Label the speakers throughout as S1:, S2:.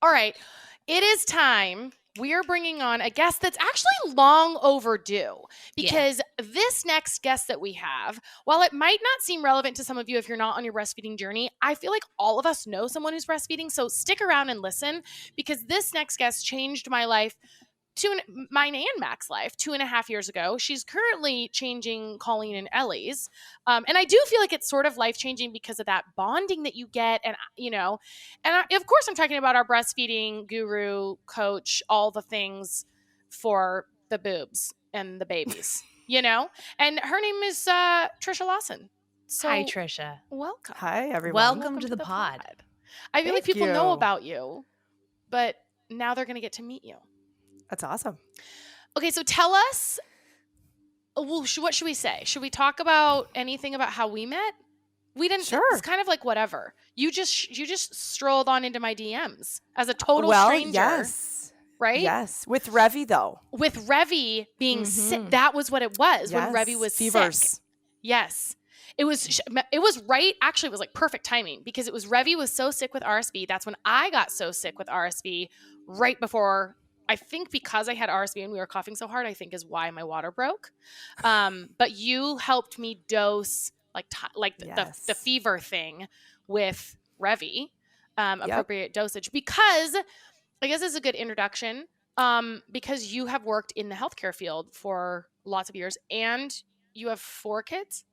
S1: All right. It is time. We are bringing on a guest that's actually long overdue
S2: Yeah.
S1: because this next guest that we have, while it might not seem relevant to some of you if you're not on your breastfeeding journey, I feel like all of us know someone who's breastfeeding. So stick around and listen because this next guest changed my life. Mine and Mac's life 2.5 years ago. She's currently changing Colleen and Ellie's. And I do feel like it's sort of life changing because of that bonding that you get. And, of course, I'm talking about our breastfeeding guru, coach, all the things for the boobs and the babies, And her name is Trisha Lawson. So,
S2: Hi, Trisha.
S1: welcome.
S3: Hi, everyone.
S2: Welcome to the pod.
S1: I feel like
S3: Thank
S1: people know
S3: you.
S1: about you, but now they're going to get to meet you.
S3: That's awesome.
S1: Okay, so tell us, well, what should we say? Should we talk about anything about how we met? We didn't.
S3: Sure.
S1: It's kind of like whatever. You just strolled on into my DMs as a total
S3: Well,
S1: stranger.
S3: yes.
S1: Right?
S3: Yes. With Revy, though.
S1: With Revy being sick. That was what it was when Revy was
S3: Fevers.
S1: sick. Yes. It was right. Actually, it was like perfect timing because it was Revy was so sick with RSV. That's when I got so sick with RSV right before. I think because I had RSV and we were coughing so hard, I think is why my water broke. But you helped me dose the fever thing with Revy, appropriate dosage, because I guess it's a good introduction because you have worked in the healthcare field for lots of years and you have 4 kids?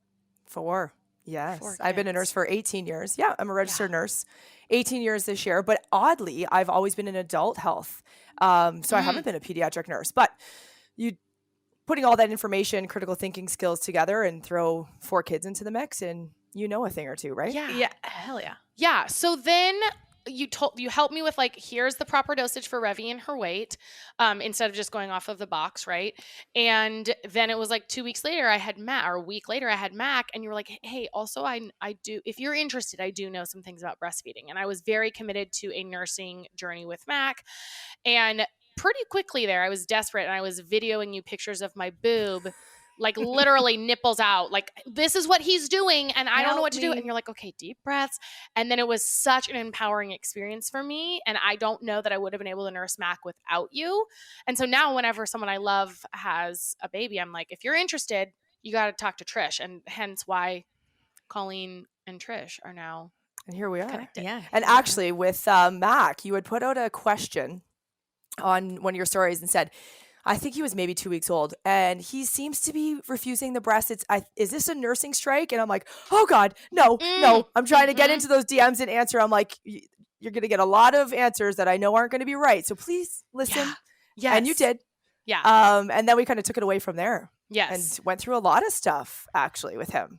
S3: 4. Yes.
S1: 4
S3: I've been a
S1: kids.
S3: nurse for 18 years. Yeah, I'm a registered nurse. 18 years this year. But oddly, I've always been in adult health. So I haven't been a pediatric nurse. But you putting all that information, critical thinking skills together and throw 4 kids into the mix and you know a thing or two, right?
S2: Yeah. Hell yeah.
S1: Yeah. So then you helped me with here's the proper dosage for Revy and her weight, instead of just going off of the box, right? And then it was like 2 weeks later I had Mac, or a week later I had Mac, and you were like, hey, also I do, if you're interested, I do know some things about breastfeeding. And I was very committed to a nursing journey with Mac. And pretty quickly there, I was desperate and I was videoing you pictures of my boob, like literally nipples out, like this is what he's doing and I don't know what to do. And you're like, okay, deep breaths. And then it was such an empowering experience for me. And I don't know that I would have been able to nurse Mac without you. And so now whenever someone I love has a baby, I'm like, if you're interested, you got to talk to Trish. And hence why Colleen and Trish are now
S3: And here we are.
S1: connected.
S2: Yeah.
S3: And actually with Mac, you had put out a question on one of your stories and said, I think he was maybe 2 weeks old and he seems to be refusing the breast. Is this a nursing strike? And I'm like, oh God, no. I'm trying to get into those DMs and answer. I'm like, you're going to get a lot of answers that I know aren't going to be right. So please listen.
S1: Yeah.
S3: And you did.
S1: Yeah.
S3: And then we kind of took it away from there.
S1: Yes.
S3: And went through a lot of stuff actually with him.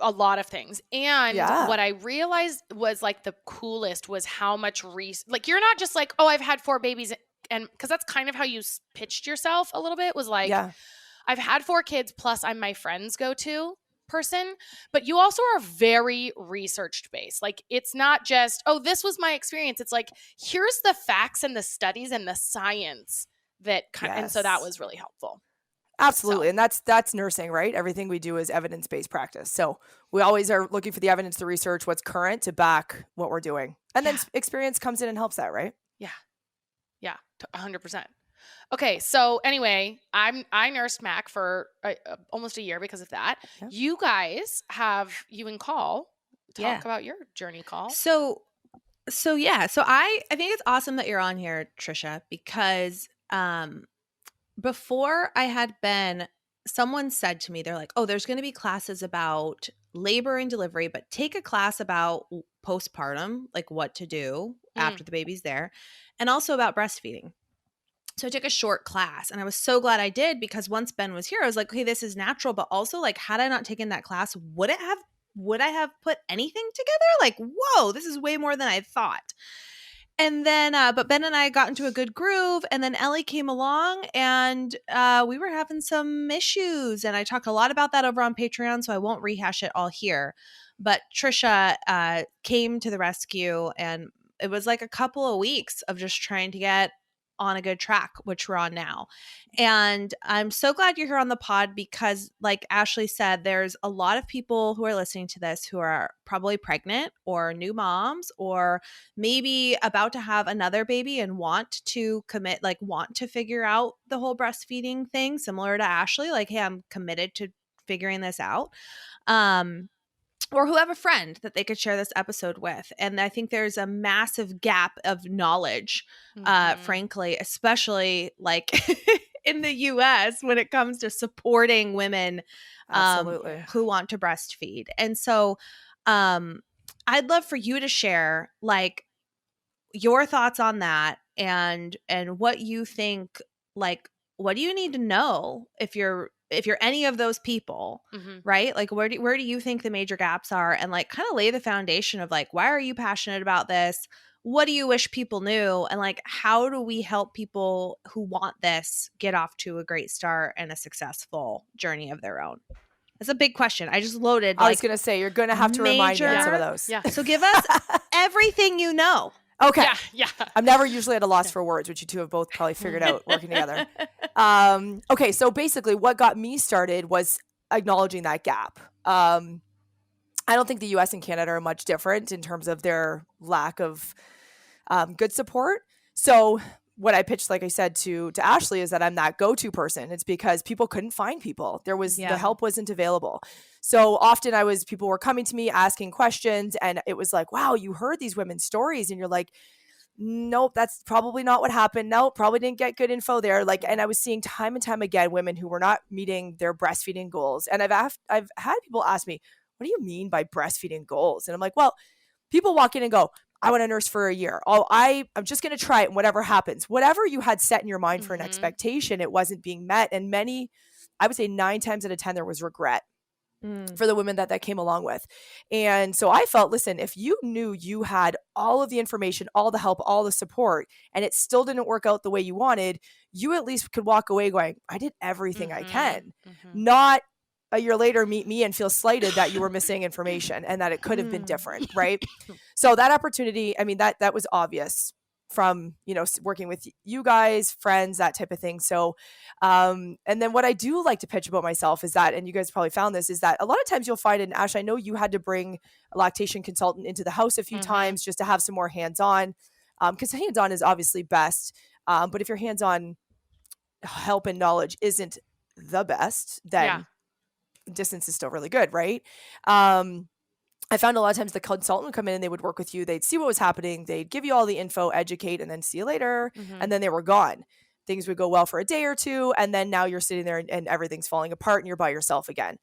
S1: A lot of things. And
S3: Yeah.
S1: what I realized was like the coolest was how much like you're not just like, oh, I've had 4 babies, and because that's kind of how you pitched yourself a little bit, was like, I've had 4 kids plus I'm my friend's go-to person. But you also are very research based. Like it's not just, oh, this was my experience. It's like, here's the facts and the studies and the science that and so that was really helpful.
S3: Absolutely. And that's nursing, right? Everything we do is evidence-based practice. So we always are looking for the evidence, the research, what's current to back what we're doing. And then experience comes in and helps that, right?
S1: Yeah. Yeah. 100%. Okay. So anyway, I nursed Mac for almost a year because of that. Yeah. You guys you and Call talk about your journey, Call.
S2: So I think it's awesome that you're on here, Trisha, because, before I had been, someone said to me, they're like, oh, there's going to be classes about labor and delivery, but take a class about postpartum, like what to do after the baby's there, and also about breastfeeding. So I took a short class and I was so glad I did, because once Ben was here, I was like, okay, this is natural, but also like, had I not taken that class, would I have put anything together? Like, whoa, this is way more than I thought. And then, but Ben and I got into a good groove, and then Ellie came along, and we were having some issues, and I talked a lot about that over on Patreon, so I won't rehash it all here. But Trisha came to the rescue, and it was like a couple of weeks of just trying to get on a good track, which we're on now. And I'm so glad you're here on the pod because, like Ashley said, there's a lot of people who are listening to this who are probably pregnant or new moms or maybe about to have another baby and want to commit, like want to figure out the whole breastfeeding thing, similar to Ashley. Like, hey, I'm committed to figuring this out. Or who have a friend that they could share this episode with. And I think there's a massive gap of knowledge, frankly, especially like in the US when it comes to supporting women who want to breastfeed. And so I'd love for you to share like your thoughts on that and what you think, like, what do you need to know if you're any of those people, right? Like, where do you think the major gaps are, and like kind of lay the foundation of like, why are you passionate about this? What do you wish people knew? And like, how do we help people who want this get off to a great start and a successful journey of their own? That's a big question. I just loaded.
S3: I was going to say, you're going to have to remind me on some of those.
S1: Yeah.
S2: So give us everything you know.
S3: Okay.
S1: Yeah.
S3: I'm never usually at a loss for words, which you two have both probably figured out working together. Okay. So basically what got me started was acknowledging that gap. I don't think the US and Canada are much different in terms of their lack of good support. So what I pitched, like I said, to Ashley is that I'm that go-to person. It's because people couldn't find people. The help wasn't available. So often people were coming to me asking questions, and it was like, wow, you heard these women's stories. And you're like, nope, that's probably not what happened. Nope, probably didn't get good info there. Like, and I was seeing time and time again, women who were not meeting their breastfeeding goals. And I've had people ask me, what do you mean by breastfeeding goals? And I'm like, well, people walk in and go, I want to nurse for a year. Oh, I'm just going to try it and whatever happens. Whatever you had set in your mind for an expectation, it wasn't being met. And I would say 9 times out of 10, there was regret for the women that came along with. And so I felt, listen, if you knew you had all of the information, all the help, all the support, and it still didn't work out the way you wanted, you at least could walk away going, I did everything I can. Not a year later meet me and feel slighted that you were missing information and that it could have been different, right? So that opportunity, I mean, that was obvious from, working with you guys, friends, that type of thing. So, and then what I do like to pitch about myself is that, and you guys probably found this, is that a lot of times you'll find, and Ash, I know you had to bring a lactation consultant into the house a few times just to have some more hands-on, because hands-on is obviously best. But if your hands-on help and knowledge isn't the best, then distance is still really good, right? I found a lot of times the consultant would come in and they would work with you. They'd see what was happening. They'd give you all the info, educate, and then see you later. And then they were gone. Things would go well for a day or two. And then now you're sitting there and everything's falling apart and you're by yourself again.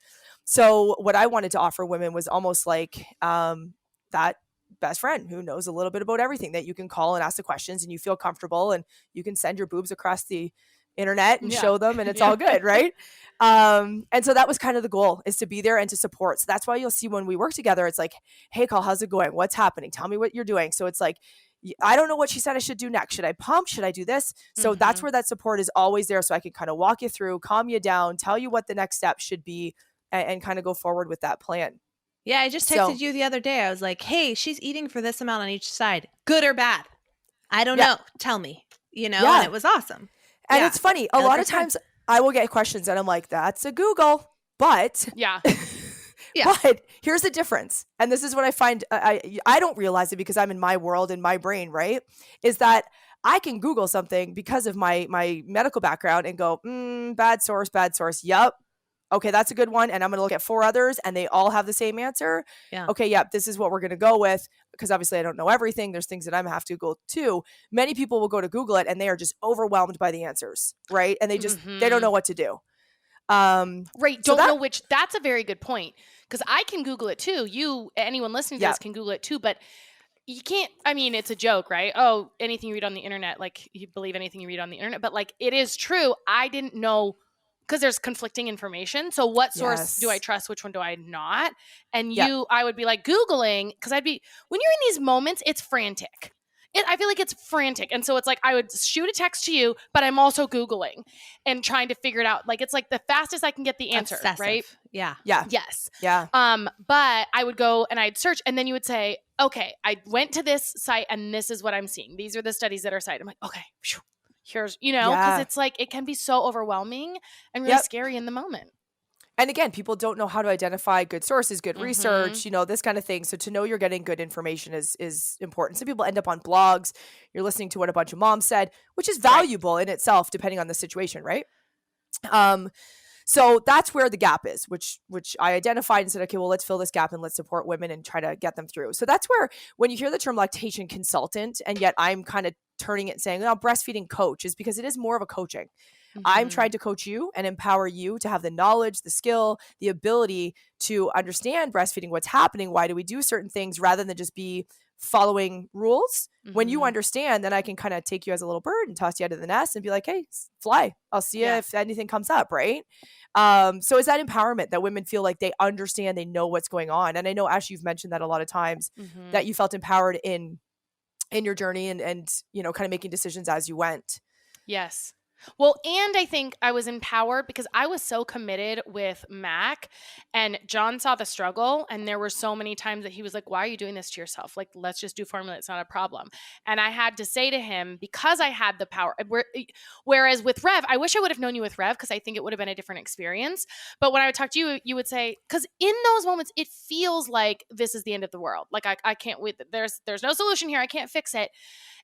S3: So what I wanted to offer women was almost like that best friend who knows a little bit about everything, that you can call and ask the questions and you feel comfortable and you can send your boobs across the internet and show them and it's all good, right? And so that was kind of the goal, is to be there and to support. So that's why you'll see when we work together, it's like, hey, Call, how's it going? What's happening? Tell me what you're doing. So it's like, I don't know what she said I should do next. Should I pump? Should I do this? So that's where that support is always there. So I can kind of walk you through, calm you down, tell you what the next step should be, and kind of go forward with that plan.
S2: Yeah, I just texted you the other day. I was like, hey, she's eating for this amount on each side. Good or bad? I don't know. Tell me. And it was awesome.
S3: And it's funny. A lot of times I will get questions and I'm like, that's a Google. But but here's the difference. And this is what I find. I don't realize it because I'm in my world, in my brain, right? Is that I can Google something because of my medical background and go, bad source. Yep. Okay, that's a good one. And I'm going to look at 4 others and they all have the same answer. Yeah. Okay, yep, this is what we're going to go with, because obviously I don't know everything. There's things that I'm going to have to go to. Many people will go to Google it and they are just overwhelmed by the answers, right? And they just, they don't know what to do.
S1: Right. Don't know which. That's a very good point, because I can Google it too. Anyone listening to this can Google it too, but you can't, I mean, it's a joke, right? Oh, anything you read on the internet, like you believe anything you read on the internet, but like it is true. I didn't know, because there's conflicting information. So what source do I trust? Which one do I not? And I would be like Googling, because when you're in these moments, it's frantic. I feel like it's frantic. And so it's like, I would shoot a text to you, but I'm also Googling and trying to figure it out. Like, it's like the fastest I can get the answer, right?
S2: Yeah.
S1: Yes.
S3: Yeah.
S1: But I would go and I'd search, and then you would say, okay, I went to this site and this is what I'm seeing. These are the studies that are cited. I'm like, okay, Here's, because
S3: Yeah.
S1: it's like, it can be so overwhelming and really
S3: Yep.
S1: scary in the moment.
S3: And again, people don't know how to identify good sources, good
S1: Mhm.
S3: research, this kind of thing. So to know you're getting good information is important. Some people end up on blogs. You're listening to what a bunch of moms said, which is valuable in itself, depending on the situation, right? So that's where the gap is, which I identified and said, okay, well, let's fill this gap and let's support women and try to get them through. So that's where, when you hear the term lactation consultant, and yet I'm kind of turning it and saying, oh, breastfeeding coach, is because it is more of a coaching. I'm trying to coach you and empower you to have the knowledge, the skill, the ability to understand breastfeeding, what's happening, why do we do certain things, rather than just be following rules. When you understand, then I can kind of take you as a little bird and toss you out of the nest and be like, hey, fly. I'll see you if anything comes up, right? So is that empowerment that women feel like they understand, they know what's going on. And I know, Ash, you've mentioned that a lot of times, that you felt empowered in your journey and kind of making decisions as you went.
S1: Yes. Well, and I think I was empowered because I was so committed with Mac, and John saw the struggle, and there were so many times that he was like, why are you doing this to yourself? Like, let's just do formula. It's not a problem. And I had to say to him, because I had the power, whereas with Rev, I wish I would have known you with Rev, because I think it would have been a different experience. But when I would talk to you, you would say, because in those moments, it feels like this is the end of the world. Like, I can't wait. There's no solution here. I can't fix it.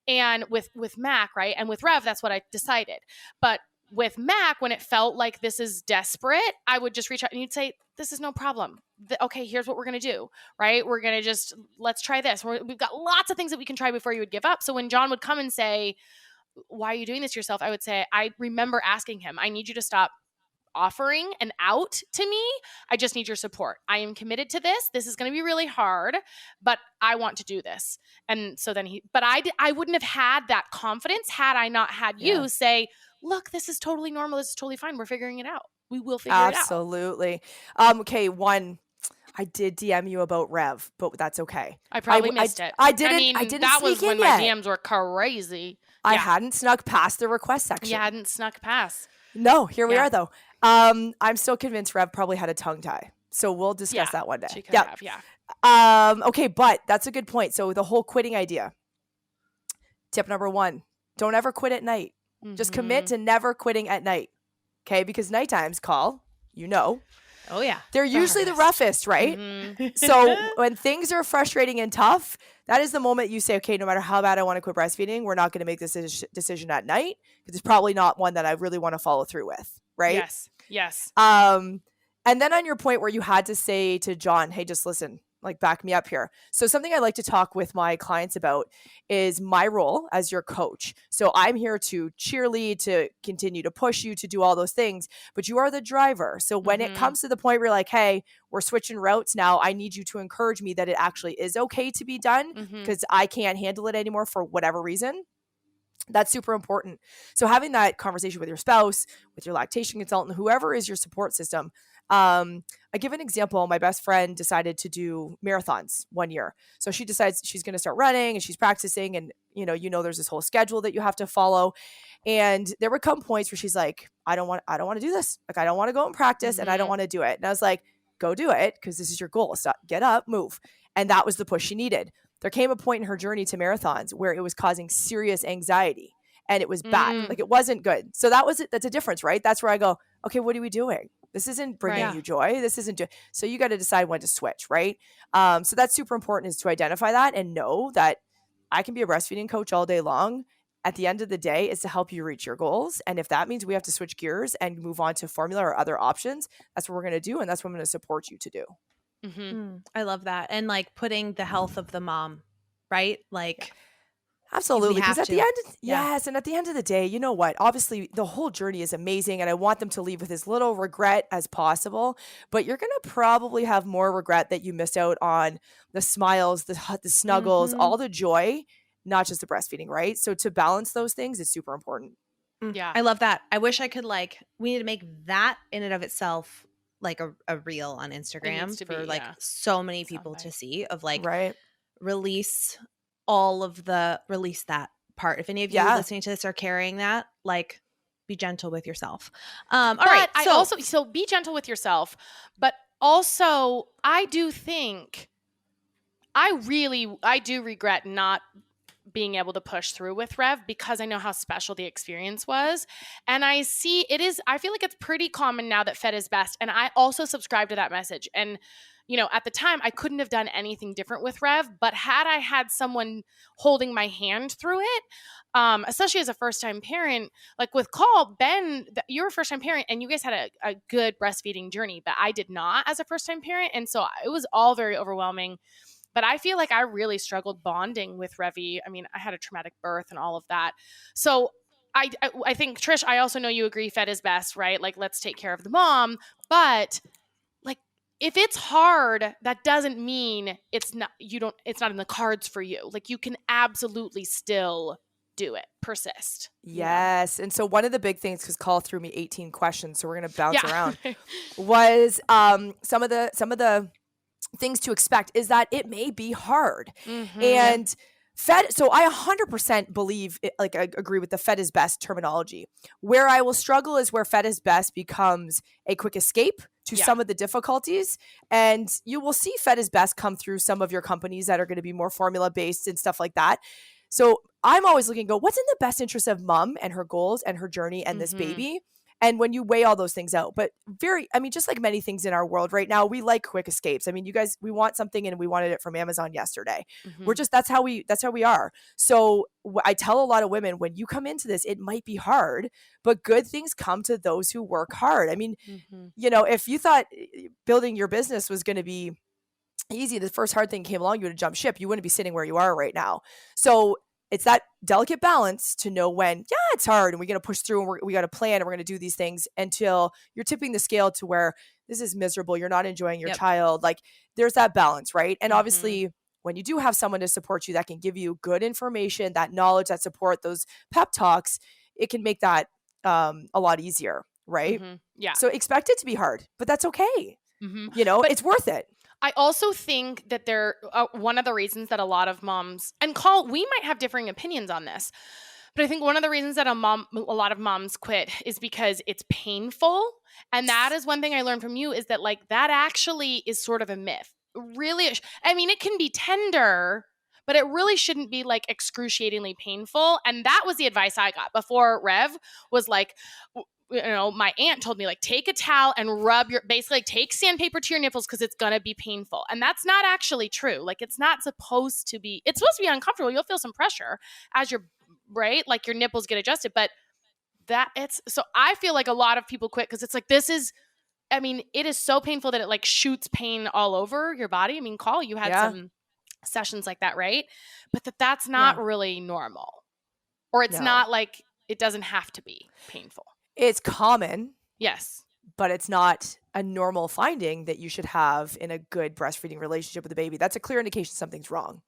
S1: And with Mac, right? And with Rev, that's what I decided. But with Mac, when it felt like this is desperate, I would just reach out and you'd say, this is no problem. Okay, here's what we're going to do, right? We're going to let's try this. We've got lots of things that we can try before you would give up. So when John would come and say, why are you doing this to yourself? I would say, I remember asking him, I need you to stop offering an out to me. I just need your support. I am committed to this. This is going to be really hard, but I want to do this. And so then I wouldn't have had that confidence had I not had you say, look, this is totally normal. This is totally fine. We're figuring it out. We will figure it out.
S3: Absolutely. Okay. I did DM you about Rev, but that's okay.
S1: I probably missed it.
S3: I didn't.
S1: That was when my
S3: yet.
S1: DMs were crazy.
S3: I hadn't snuck past the request section.
S1: You hadn't snuck past.
S3: No, here we are though. I'm still convinced Rev probably had a tongue tie. So we'll discuss that one day.
S1: She could have.
S3: Okay, but that's a good point. So the whole quitting idea. Tip number 1, don't ever quit at night. Just commit to never quitting at night. Okay, because night times call,
S2: Oh yeah.
S3: they're usually the roughest, right? So when things are frustrating and tough, that is the moment you say, okay, no matter how bad I want to quit breastfeeding, we're not going to make this decision at night, because it's probably not one that I really want to follow through with, right?
S1: Yes.
S3: And then on your point where you had to say to John, hey, just listen, like back me up here. So something I like to talk with my clients about is my role as your coach. So I'm here to cheerlead, to continue to push you to do all those things, but you are the driver. So when it comes to the point where you're like, hey, we're switching routes now, I need you to encourage me that it actually is okay to be done, because I can't handle it anymore for whatever reason. That's super important. So having that conversation with your spouse, with your lactation consultant, whoever is your support system. I give an example. My best friend decided to do marathons one year. So she decides she's going to start running and she's practicing, and there's this whole schedule that you have to follow. And there would come points where she's like, I don't want to do this. Like, I don't want to go and practice and I don't want to do it. And I was like, go do it, because this is your goal. Stop, get up, move. And that was the push she needed. There came a point in her journey to marathons where it was causing serious anxiety and it was bad. Like, it wasn't good. So that's a difference, right? That's where I go, okay, what are we doing? This isn't bringing you joy. This isn't so you got to decide when to switch, right? So that's super important, is to identify that and know that I can be a breastfeeding coach all day long. At the end of the day, is to help you reach your goals. And if that means we have to switch gears and move on to formula or other options, that's what we're going to do. And that's what I'm going to support you to do.
S2: I love that. And like putting the health of the mom, right? Like,
S3: absolutely. Because at the end, yes. And at the end of the day, you know what? Obviously, the whole journey is amazing. And I want them to leave with as little regret as possible. But you're going to probably have more regret that you missed out on the smiles, the snuggles, all the joy, not just the breastfeeding, right? So to balance those things is super important.
S1: Yeah.
S2: I love that. I wish I could we need to make that in and of itself like a reel on Instagram for so many people to see, of like, release that part. If any of you listening to this are carrying that, like, be gentle with yourself. All right.
S1: So be gentle with yourself, but also I do think I do regret not being able to push through with Rev because I know how special the experience was. And I feel like it's pretty common now that fed is best. And I also subscribe to that message. And, at the time I couldn't have done anything different with Rev, but had I had someone holding my hand through it, especially as a first-time parent, like with Cole, Ben, you're a first-time parent and you guys had a good breastfeeding journey, but I did not as a first-time parent. And so it was all very overwhelming. But I feel like I really struggled bonding with Revy. I mean, I had a traumatic birth and all of that. So I think, Trish, I also know you agree fed is best, right? Like, let's take care of the mom. But like, if it's hard, that doesn't mean it's not in the cards for you. Like, you can absolutely still do it, persist.
S3: Yes. And so one of the big things, because Call threw me 18 questions, so we're going to bounce around,
S1: Yeah.
S3: was some of the things to expect is that it may be hard. And fed, so I 100% believe I agree with the fed is best terminology. Where I will struggle is where fed is best becomes a quick escape to some of the difficulties. And you will see fed is best come through some of your companies that are going to be more formula based and stuff like that. So I'm always looking, what's in the best interest of mom and her goals and her journey and this baby? And when you weigh all those things out, but just like many things in our world right now, we like quick escapes. I mean, you guys, we want something and we wanted it from Amazon yesterday. We're just, that's how we are. So I tell a lot of women, when you come into this, it might be hard, but good things come to those who work hard. I mean, if you thought building your business was going to be easy, the first hard thing came along, you would have jumped ship. You wouldn't be sitting where you are right now. So it's that delicate balance to know when, it's hard and we're going to push through and we got to plan and we're going to do these things until you're tipping the scale to where this is miserable. You're not enjoying your child. Like, there's that balance, right? And obviously when you do have someone to support you that can give you good information, that knowledge, that support, those pep talks, it can make that a lot easier, right?
S1: Yeah.
S3: So expect it to be hard, but that's okay. But it's worth it.
S1: I also think that one of the reasons that a lot of moms, and we might have differing opinions on this, but I think one of the reasons that a lot of moms quit is because it's painful. And that is one thing I learned from you, is that like, that actually is sort of a myth. Really, I mean, it can be tender, but it really shouldn't be like excruciatingly painful. And that was the advice I got before Rev, was like, my aunt told me, like, take a towel and basically take sandpaper to your nipples because it's going to be painful. And that's not actually true. Like, it's supposed to be uncomfortable. You'll feel some pressure as right? Like, your nipples get adjusted, but so I feel like a lot of people quit because it's like, it is so painful that it like shoots pain all over your body. I mean, you had some sessions like that, right? But that's not really normal, or it's not like, it doesn't have to be painful.
S3: It's common.
S1: Yes.
S3: But it's not a normal finding that you should have in a good breastfeeding relationship with a baby. That's a clear indication something's wrong,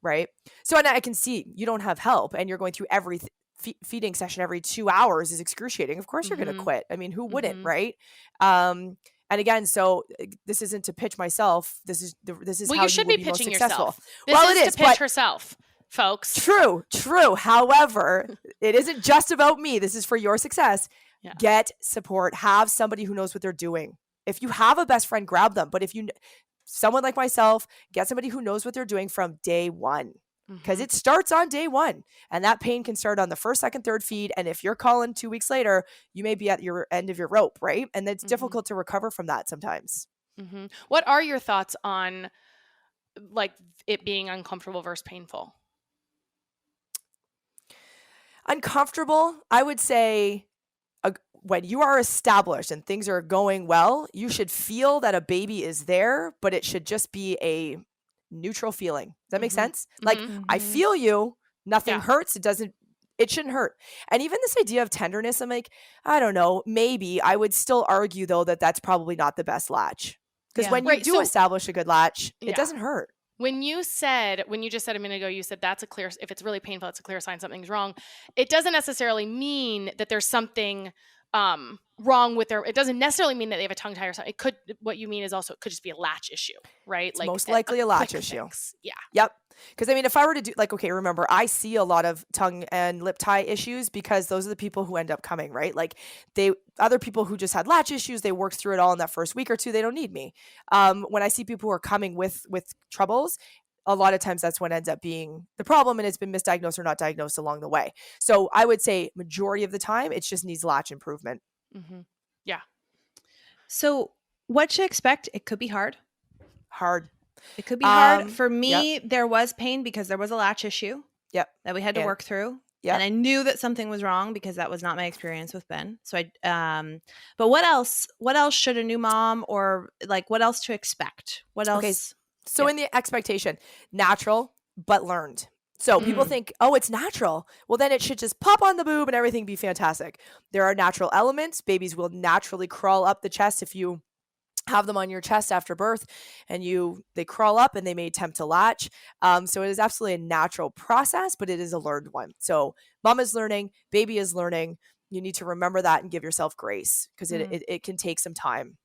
S3: right? So, and I can see you don't have help and you're going through every feeding session every 2 hours is excruciating. Of course you're going to quit. I mean, who wouldn't, right? And again, so this isn't to pitch myself. This is how
S1: you should
S3: will
S1: be
S3: most
S1: pitching
S3: successful.
S1: yourself. It is to pitch herself, folks.
S3: True. However, it isn't just about me. This is for your success. Yeah. Get support. Have somebody who knows what they're doing. If you have a best friend, grab them. But if someone like myself, get somebody who knows what they're doing from day one, because it starts on day one, and that pain can start on the first, second, third feed. And if you're calling 2 weeks later, you may be at your end of your rope, right? And it's difficult to recover from that sometimes.
S1: What are your thoughts on like it being uncomfortable versus painful?
S3: Uncomfortable, I would say, when you are established and things are going well, you should feel that a baby is there, but it should just be a neutral feeling. Does that make sense? Like, I feel you, nothing hurts. It shouldn't hurt. And even this idea of tenderness, I'm like, I don't know, maybe I would still argue though that that's probably not the best latch. Because when you do establish a good latch, it doesn't hurt.
S1: When you just said a minute ago, you said if it's really painful, it's a clear sign something's wrong. It doesn't necessarily mean that there's something wrong with it doesn't necessarily mean that they have a tongue tie or something. What you mean is also, it could just be a latch issue, right?
S3: It's like most likely a latch issue.
S1: Fix. Yeah.
S3: Yep. Because I mean, if I were to do remember, I see a lot of tongue and lip tie issues because those are the people who end up coming, right? Like other people who just had latch issues, they worked through it all in that first week or two. They don't need me. When I see people who are coming with troubles, a lot of times that's what ends up being the problem, and it's been misdiagnosed or not diagnosed along the way. So I would say majority of the time, it just needs latch improvement.
S1: Yeah.
S2: So what to expect? It could be hard.
S3: Hard.
S2: It could be hard.
S3: Yep.
S2: For me, there was pain because there was a latch issue
S3: Yep.
S2: that we had to
S3: And-
S2: work through.
S3: Yep.
S2: And I knew that something was wrong because that was not my experience with Ben. So but what else should a new mom, or like what else to expect? What else?
S3: Okay. So in the expectation, natural, but learned. So people think, oh, it's natural. Well, then it should just pop on the boob and everything be fantastic. There are natural elements. Babies will naturally crawl up the chest if you have them on your chest after birth, and they crawl up and they may attempt to latch. So it is absolutely a natural process, but it is a learned one. So mom is learning, baby is learning. You need to remember that and give yourself grace, because it can take some time.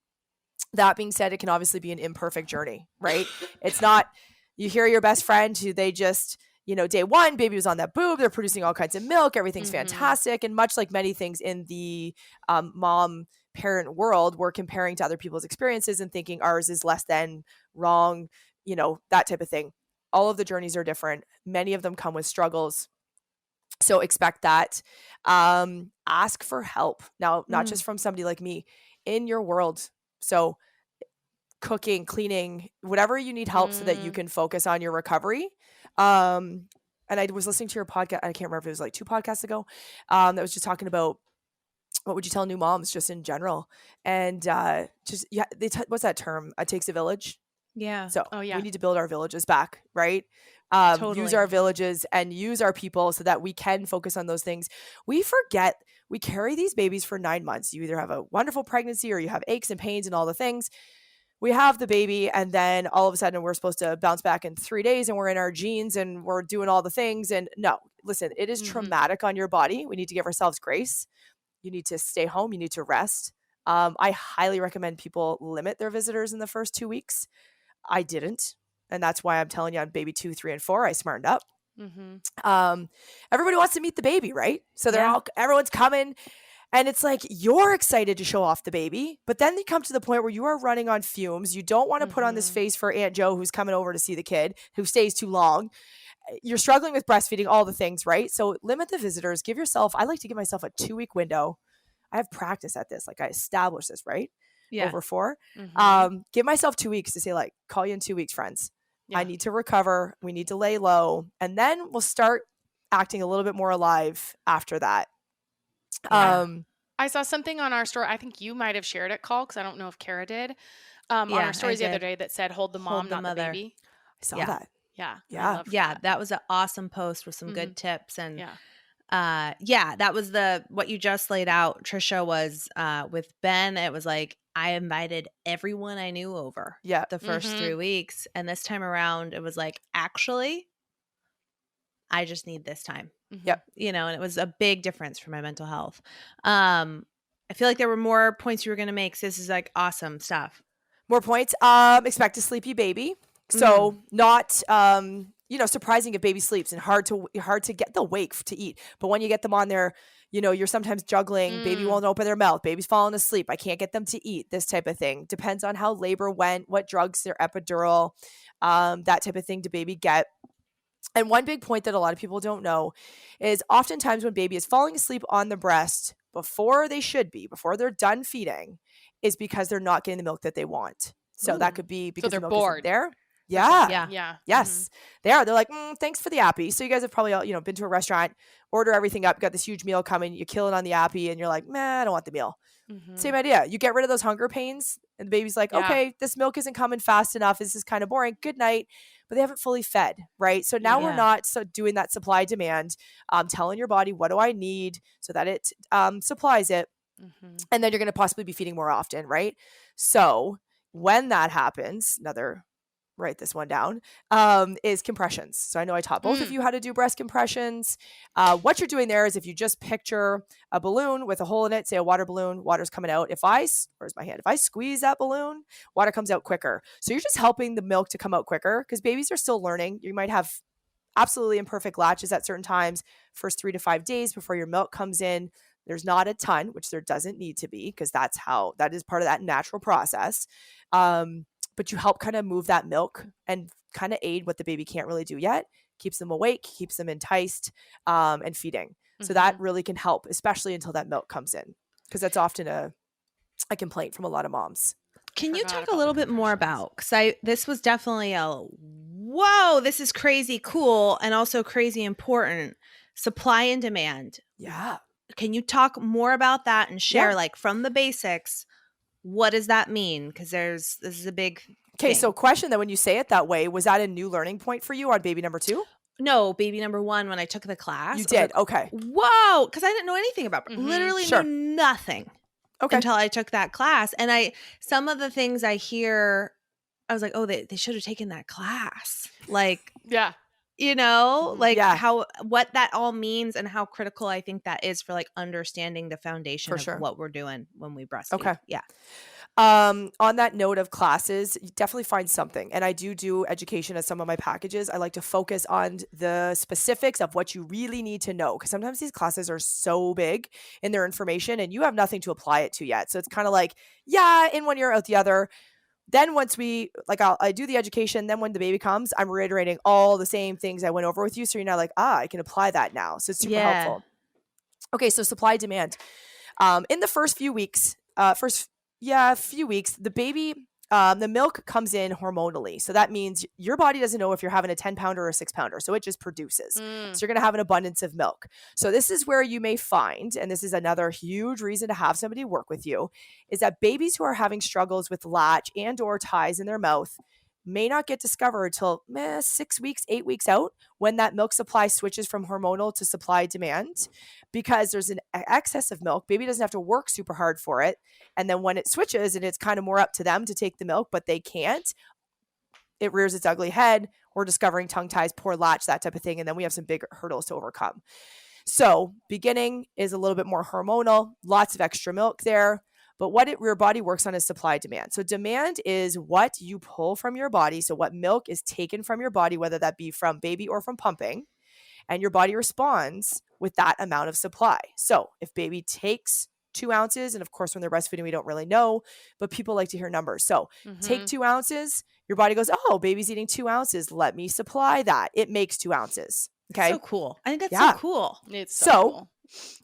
S3: That being said, it can obviously be an imperfect journey, right? It's not, you hear your best friend who they just, day one, baby was on that boob, they're producing all kinds of milk, everything's fantastic. And much like many things in the mom parent world, we're comparing to other people's experiences and thinking ours is less than, wrong, that type of thing. All of the journeys are different. Many of them come with struggles. So expect that. Ask for help. Now, not just from somebody like me, in your world. So cooking, cleaning, whatever you need help so that you can focus on your recovery. And I was listening to your podcast. I can't remember if it was like 2 podcasts ago, that was just talking about what would you tell new moms just in general. And what's that term? It takes a village.
S2: Yeah.
S3: So
S1: yeah.
S3: we need to build our villages back, right?
S2: Totally.
S3: Use our villages and use our people so that we can focus on those things. We forget we carry these babies for 9 months. You either have a wonderful pregnancy or you have aches and pains and all the things. We have the baby, and then all of a sudden we're supposed to bounce back in 3 days and we're in our jeans and we're doing all the things. And no, listen, it is traumatic on your body. We need to give ourselves grace. You need to stay home. You need to rest. I highly recommend people limit their visitors in the first 2 weeks. I didn't. And that's why I'm telling you on baby 2, 3, and 4, I smartened up. Everybody wants to meet the baby, right? So everyone's coming, and it's like, you're excited to show off the baby, but then you come to the point where you are running on fumes. You don't want to put on this face for Aunt Joe who's coming over to see the kid, who stays too long. You're struggling with breastfeeding, all the things, right? So limit the visitors. I like to give myself a 2-week window. I have practice at this. Like, I established this, right?
S2: Yeah.
S3: Over 4. Give myself 2 weeks to say, like, call you in 2 weeks, friends. Yeah. I need to recover. We need to lay low. And then we'll start acting a little bit more alive after that.
S1: Yeah. I saw something on our story. I think you might have shared it, Call, because I don't know if Kara did. On our stories the other day that said, hold the mom, not the baby.
S3: I saw that.
S1: Yeah.
S2: Yeah. That was an awesome post with some good tips. And that was what you just laid out, Trisha, was with Ben. It was like, I invited everyone I knew over the first 3 weeks. And this time around, it was like, actually, I just need this time.
S3: Yep.
S2: And it was a big difference for my mental health. I feel like there were more points you were going to make. So this is like awesome stuff.
S3: More points. Expect a sleepy baby. So not, surprising if baby sleeps, and hard to get the wake to eat. But when you get them on there, you're sometimes juggling. Baby won't open their mouth. Baby's falling asleep. I can't get them to eat, this type of thing. Depends on how labor went, what drugs, their epidural, that type of thing do baby get. And one big point that a lot of people don't know is oftentimes when baby is falling asleep on the breast before they should be, before they're done feeding, is because they're not getting the milk that they want. So that could be because
S1: they're
S3: the milk
S1: bored.
S3: Isn't there. Yeah. Yes.
S1: Mm-hmm.
S3: They are. They're like, thanks for the appy. So you guys have probably all, been to a restaurant, order everything up, got this huge meal coming, you kill it on the appy, and you're like, man, I don't want the meal. Same idea. You get rid of those hunger pains, and the baby's like, okay, this milk isn't coming fast enough. This is kind of boring. Good night. But they haven't fully fed, right? So now we're not doing that supply demand, telling your body, what do I need so that it supplies it. And then you're going to possibly be feeding more often, right? So when that happens, write this one down, is compressions. So I know I taught both of you how to do breast compressions. What you're doing there is, if you just picture a balloon with a hole in it, say a water balloon, water's coming out. Where's my hand? If I squeeze that balloon, water comes out quicker. So you're just helping the milk to come out quicker, because babies are still learning. You might have absolutely imperfect latches at certain times, first 3 to 5 days before your milk comes in. There's not a ton, which there doesn't need to be, because that is part of that natural process. But you help kind of move that milk and kind of aid what the baby can't really do yet, keeps them awake, keeps them enticed, and feeding. So that really can help, especially until that milk comes in, because that's often a complaint from a lot of moms.
S2: Can you talk a little bit more about, because this was definitely a, whoa, this is crazy cool and also crazy important, supply and demand.
S3: Yeah.
S2: Can you talk more about that and share,
S3: Yeah.
S2: like, from the basics, what does that mean? Because this is a big
S3: Okay,
S2: thing.
S3: so question that when you say it that way, was that a new learning point for you on baby number 2?
S2: No, baby number 1, when I took the class.
S3: You did?
S2: Like,
S3: okay.
S2: Whoa, because I didn't know anything about literally
S3: Sure.
S2: knew nothing until I took that class. And some of the things I hear, I was like, oh, they should have taken that class. Like,
S1: Yeah.
S2: you know, like
S3: Yeah.
S2: what that all means and how critical I think that is for like understanding the foundation
S3: For
S2: of
S3: sure.
S2: what we're doing when we breastfeed.
S3: Okay.
S2: Yeah.
S3: On that note of classes, you definitely find something. And I do education as some of my packages. I like to focus on the specifics of what you really need to know, because sometimes these classes are so big in their information and you have nothing to apply it to yet. So it's kind of like, yeah, in one ear, out the other. Then once I do the education, then when the baby comes, I'm reiterating all the same things I went over with you. So you're now like, I can apply that now. So it's super helpful. Okay, so supply demand. In the first few weeks, the baby, the milk comes in hormonally. So that means your body doesn't know if you're having a 10-pounder or a 6-pounder. So it just produces. So you're going to have an abundance of milk. So this is where you may find, and this is another huge reason to have somebody work with you, is that babies who are having struggles with latch and or ties in their mouth may not get discovered until 6 weeks, 8 weeks out, when that milk supply switches from hormonal to supply demand, because there's an excess of milk. Baby doesn't have to work super hard for it. And then when it switches and it's kind of more up to them to take the milk, but they can't, it rears its ugly head. We're discovering tongue ties, poor latch, that type of thing. And then we have some big hurdles to overcome. So beginning is a little bit more hormonal, lots of extra milk there. But what your body works on is supply demand. So demand is what you pull from your body. So what milk is taken from your body, whether that be from baby or from pumping, and your body responds with that amount of supply. So if baby takes 2 ounces, and of course, when they're breastfeeding, we don't really know, but people like to hear numbers. So take 2 ounces, your body goes, oh, baby's eating 2 ounces. Let me supply that. It makes 2 ounces. Okay.
S2: So cool. I think that's so cool.
S1: It's so cool.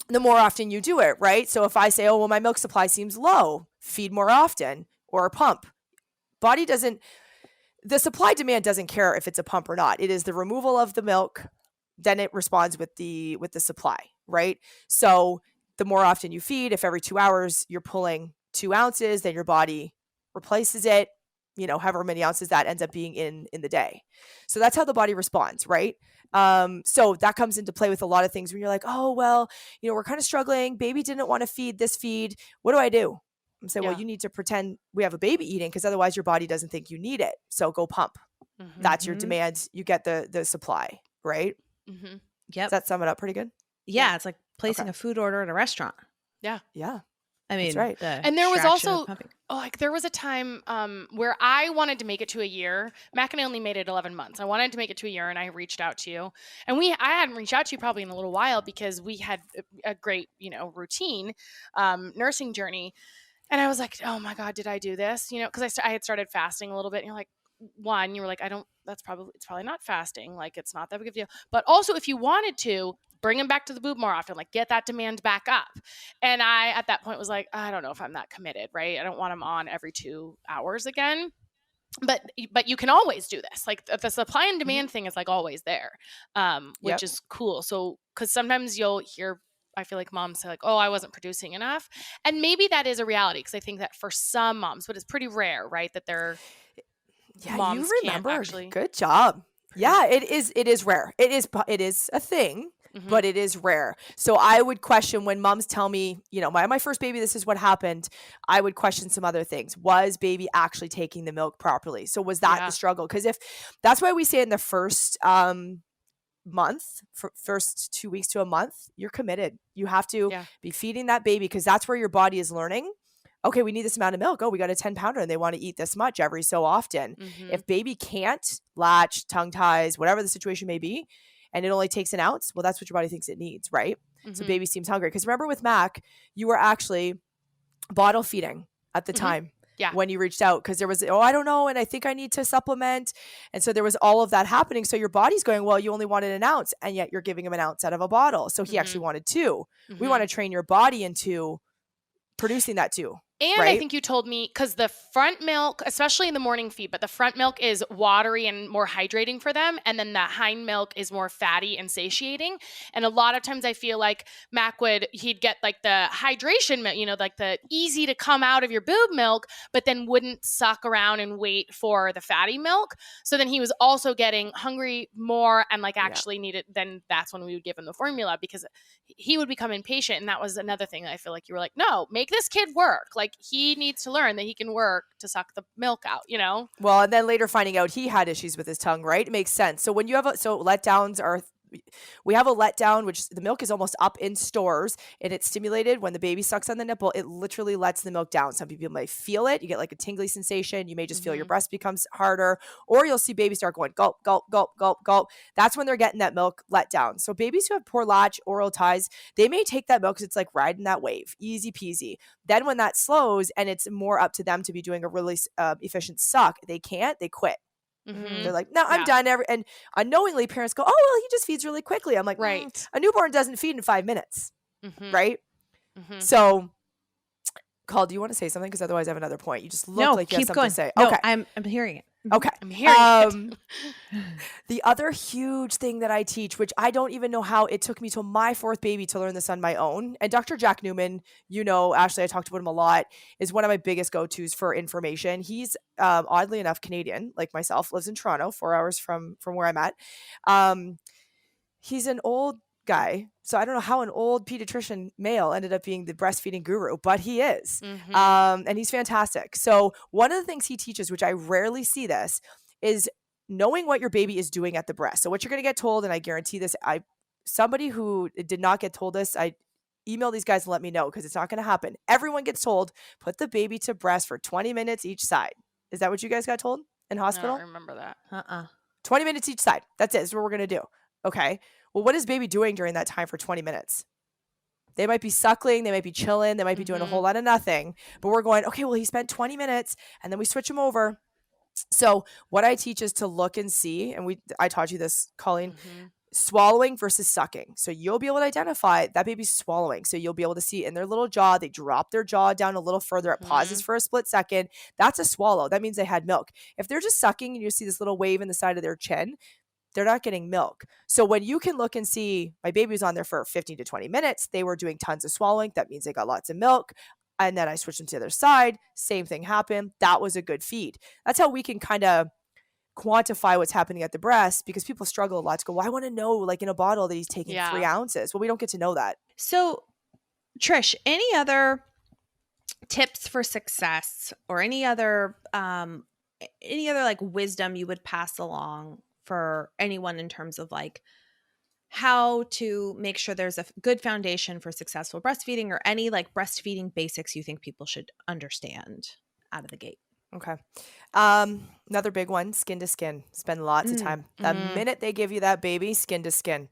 S3: The more often you do it, right? So if I say, oh, well, my milk supply seems low, feed more often or pump. The supply demand doesn't care if it's a pump or not. It is the removal of the milk, then it responds with the supply, right? So the more often you feed, if every 2 hours you're pulling 2 ounces, then your body replaces it, however many ounces that ends up being in the day. So that's how the body responds, right? So that comes into play with a lot of things when you're like, oh, well, we're kind of struggling. Baby didn't want to feed this feed. What do I do? I'm saying, well, you need to pretend we have a baby eating, because otherwise your body doesn't think you need it. So go pump. That's your demand. You get the supply, right?
S2: Yep.
S3: Does that sum it up pretty good?
S2: Yeah. It's like placing a food order at a restaurant.
S1: Yeah.
S3: Yeah.
S2: I mean,
S3: that's right.
S1: And there was also, there was a time where I wanted to make it to a year. Mac and I only made it 11 months. I wanted to make it to a year, and I reached out to you. And I hadn't reached out to you probably in a little while, because we had a great, routine, nursing journey. And I was like, oh my God, did I do this? Because I had started fasting a little bit. And you're like, you were like, it's probably not fasting. Like, it's not that big of a deal. But also, if you wanted to, bring him back to the boob more often, like get that demand back up. And I, at that point, was like, I don't know if I'm that committed, right? I don't want him on every 2 hours again. But you can always do this. Like the supply and demand thing is like always there, which is cool. So, because sometimes you'll hear, I feel like moms say like, oh, I wasn't producing enough. And maybe that is a reality, because I think that for some moms, but it's pretty rare, right? That they're moms
S3: you remember.
S1: Can't actually.
S3: Good job. Yeah, it is rare. It is a thing. But it is rare. So I would question when moms tell me, my first baby, this is what happened. I would question some other things. Was baby actually taking the milk properly? So was that the struggle? Because if that's why we say in the first first 2 weeks to a month, you're committed. You have to be feeding that baby, because that's where your body is learning. Okay, we need this amount of milk. Oh, we got a 10-pounder and they want to eat this much every so often. If baby can't latch, tongue ties, whatever the situation may be, and it only takes an ounce, well, that's what your body thinks it needs, right? So baby seems hungry. Because remember with Mac, you were actually bottle feeding at the time.
S1: Yeah.
S3: when you reached out, because there was, I don't know, and I think I need to supplement. And so there was all of that happening. So your body's going, well, you only wanted an ounce, and yet you're giving him an ounce out of a bottle. So he actually wanted 2. We want to train your body into producing that too.
S1: And
S3: right?
S1: I think you told me, because the front milk, especially in the morning feed, but the front milk is watery and more hydrating for them. And then the hind milk is more fatty and satiating. And a lot of times I feel like Mac he'd get like the hydration milk, like the easy to come out of your boob milk, but then wouldn't suck around and wait for the fatty milk. So then he was also getting hungry more and like actually needed, then that's when we would give him the formula, because he would become impatient. And that was another thing that I feel like you were like, no, make this kid work. Like, he needs to learn that he can work to suck the milk out,
S3: Well, and then later finding out he had issues with his tongue, right? It makes sense. So when you have letdowns are, we have a letdown, which the milk is almost up in stores and it's stimulated when the baby sucks on the nipple. It literally lets the milk down. Some people might feel it. You get like a tingly sensation. You may just feel your breast becomes harder, or you'll see babies start going gulp, gulp, gulp, gulp, gulp. That's when they're getting that milk let down. So babies who have poor latch, oral ties, they may take that milk because it's like riding that wave, easy peasy. Then when that slows and it's more up to them to be doing a really efficient suck, they can't, they quit. They're like, no, I'm done. And unknowingly, parents go, oh, well, he just feeds really quickly. I'm like,
S1: right.
S3: A newborn doesn't feed in 5 minutes, right? So, Call, do you want to say something? Because otherwise I have another point. You just look like you have something to say.
S2: No,
S3: okay.
S2: I'm hearing it.
S3: Okay.
S1: I'm hearing it.
S3: The other huge thing that I teach, which I don't even know how it took me till my 4th baby to learn this on my own. And Dr. Jack Newman, Ashley, I talked about him a lot, is one of my biggest go-tos for information. He's oddly enough Canadian, like myself, lives in Toronto, 4 hours from where I'm at. He's an old guy, so I don't know how an old pediatrician male ended up being the breastfeeding guru, but he is. And he's fantastic. So one of the things he teaches, which I rarely see this, is knowing what your baby is doing at the breast. So what you're going to get told, and I guarantee this, somebody who did not get told this, I email these guys and let me know, because it's not going to happen. Everyone gets told, put the baby to breast for 20 minutes each side. Is that what you guys got told in hospital?
S1: I don't remember that.
S3: 20 minutes each side. That's it. That's what we're going to do. Okay. Well, what is baby doing during that time for 20 minutes? They might be suckling. They might be chilling. They might be doing a whole lot of nothing. But we're going, okay, well, he spent 20 minutes and then we switch him over. So what I teach is to look and see, and I taught you this, Colleen, swallowing versus sucking. So you'll be able to identify that baby's swallowing. So you'll be able to see in their little jaw, they drop their jaw down a little further. It pauses for a split second. That's a swallow. That means they had milk. If they're just sucking and you see this little wave in the side of their chin, they're not getting milk. So when you can look and see, my baby was on there for 15 to 20 minutes, they were doing tons of swallowing. That means they got lots of milk. And then I switched them to the other side. Same thing happened. That was a good feed. That's how we can kind of quantify what's happening at the breast, because people struggle a lot to go, well, I want to know, like in a bottle that he's taking 3 ounces. Well, we don't get to know that.
S2: So, Trish, any other tips for success, or any other like wisdom you would pass along for anyone in terms of like how to make sure there's a good foundation for successful breastfeeding, or any like breastfeeding basics you think people should understand out of the gate?
S3: Okay. Another big one, skin to skin. Spend lots of time. The minute they give you that baby, skin to skin.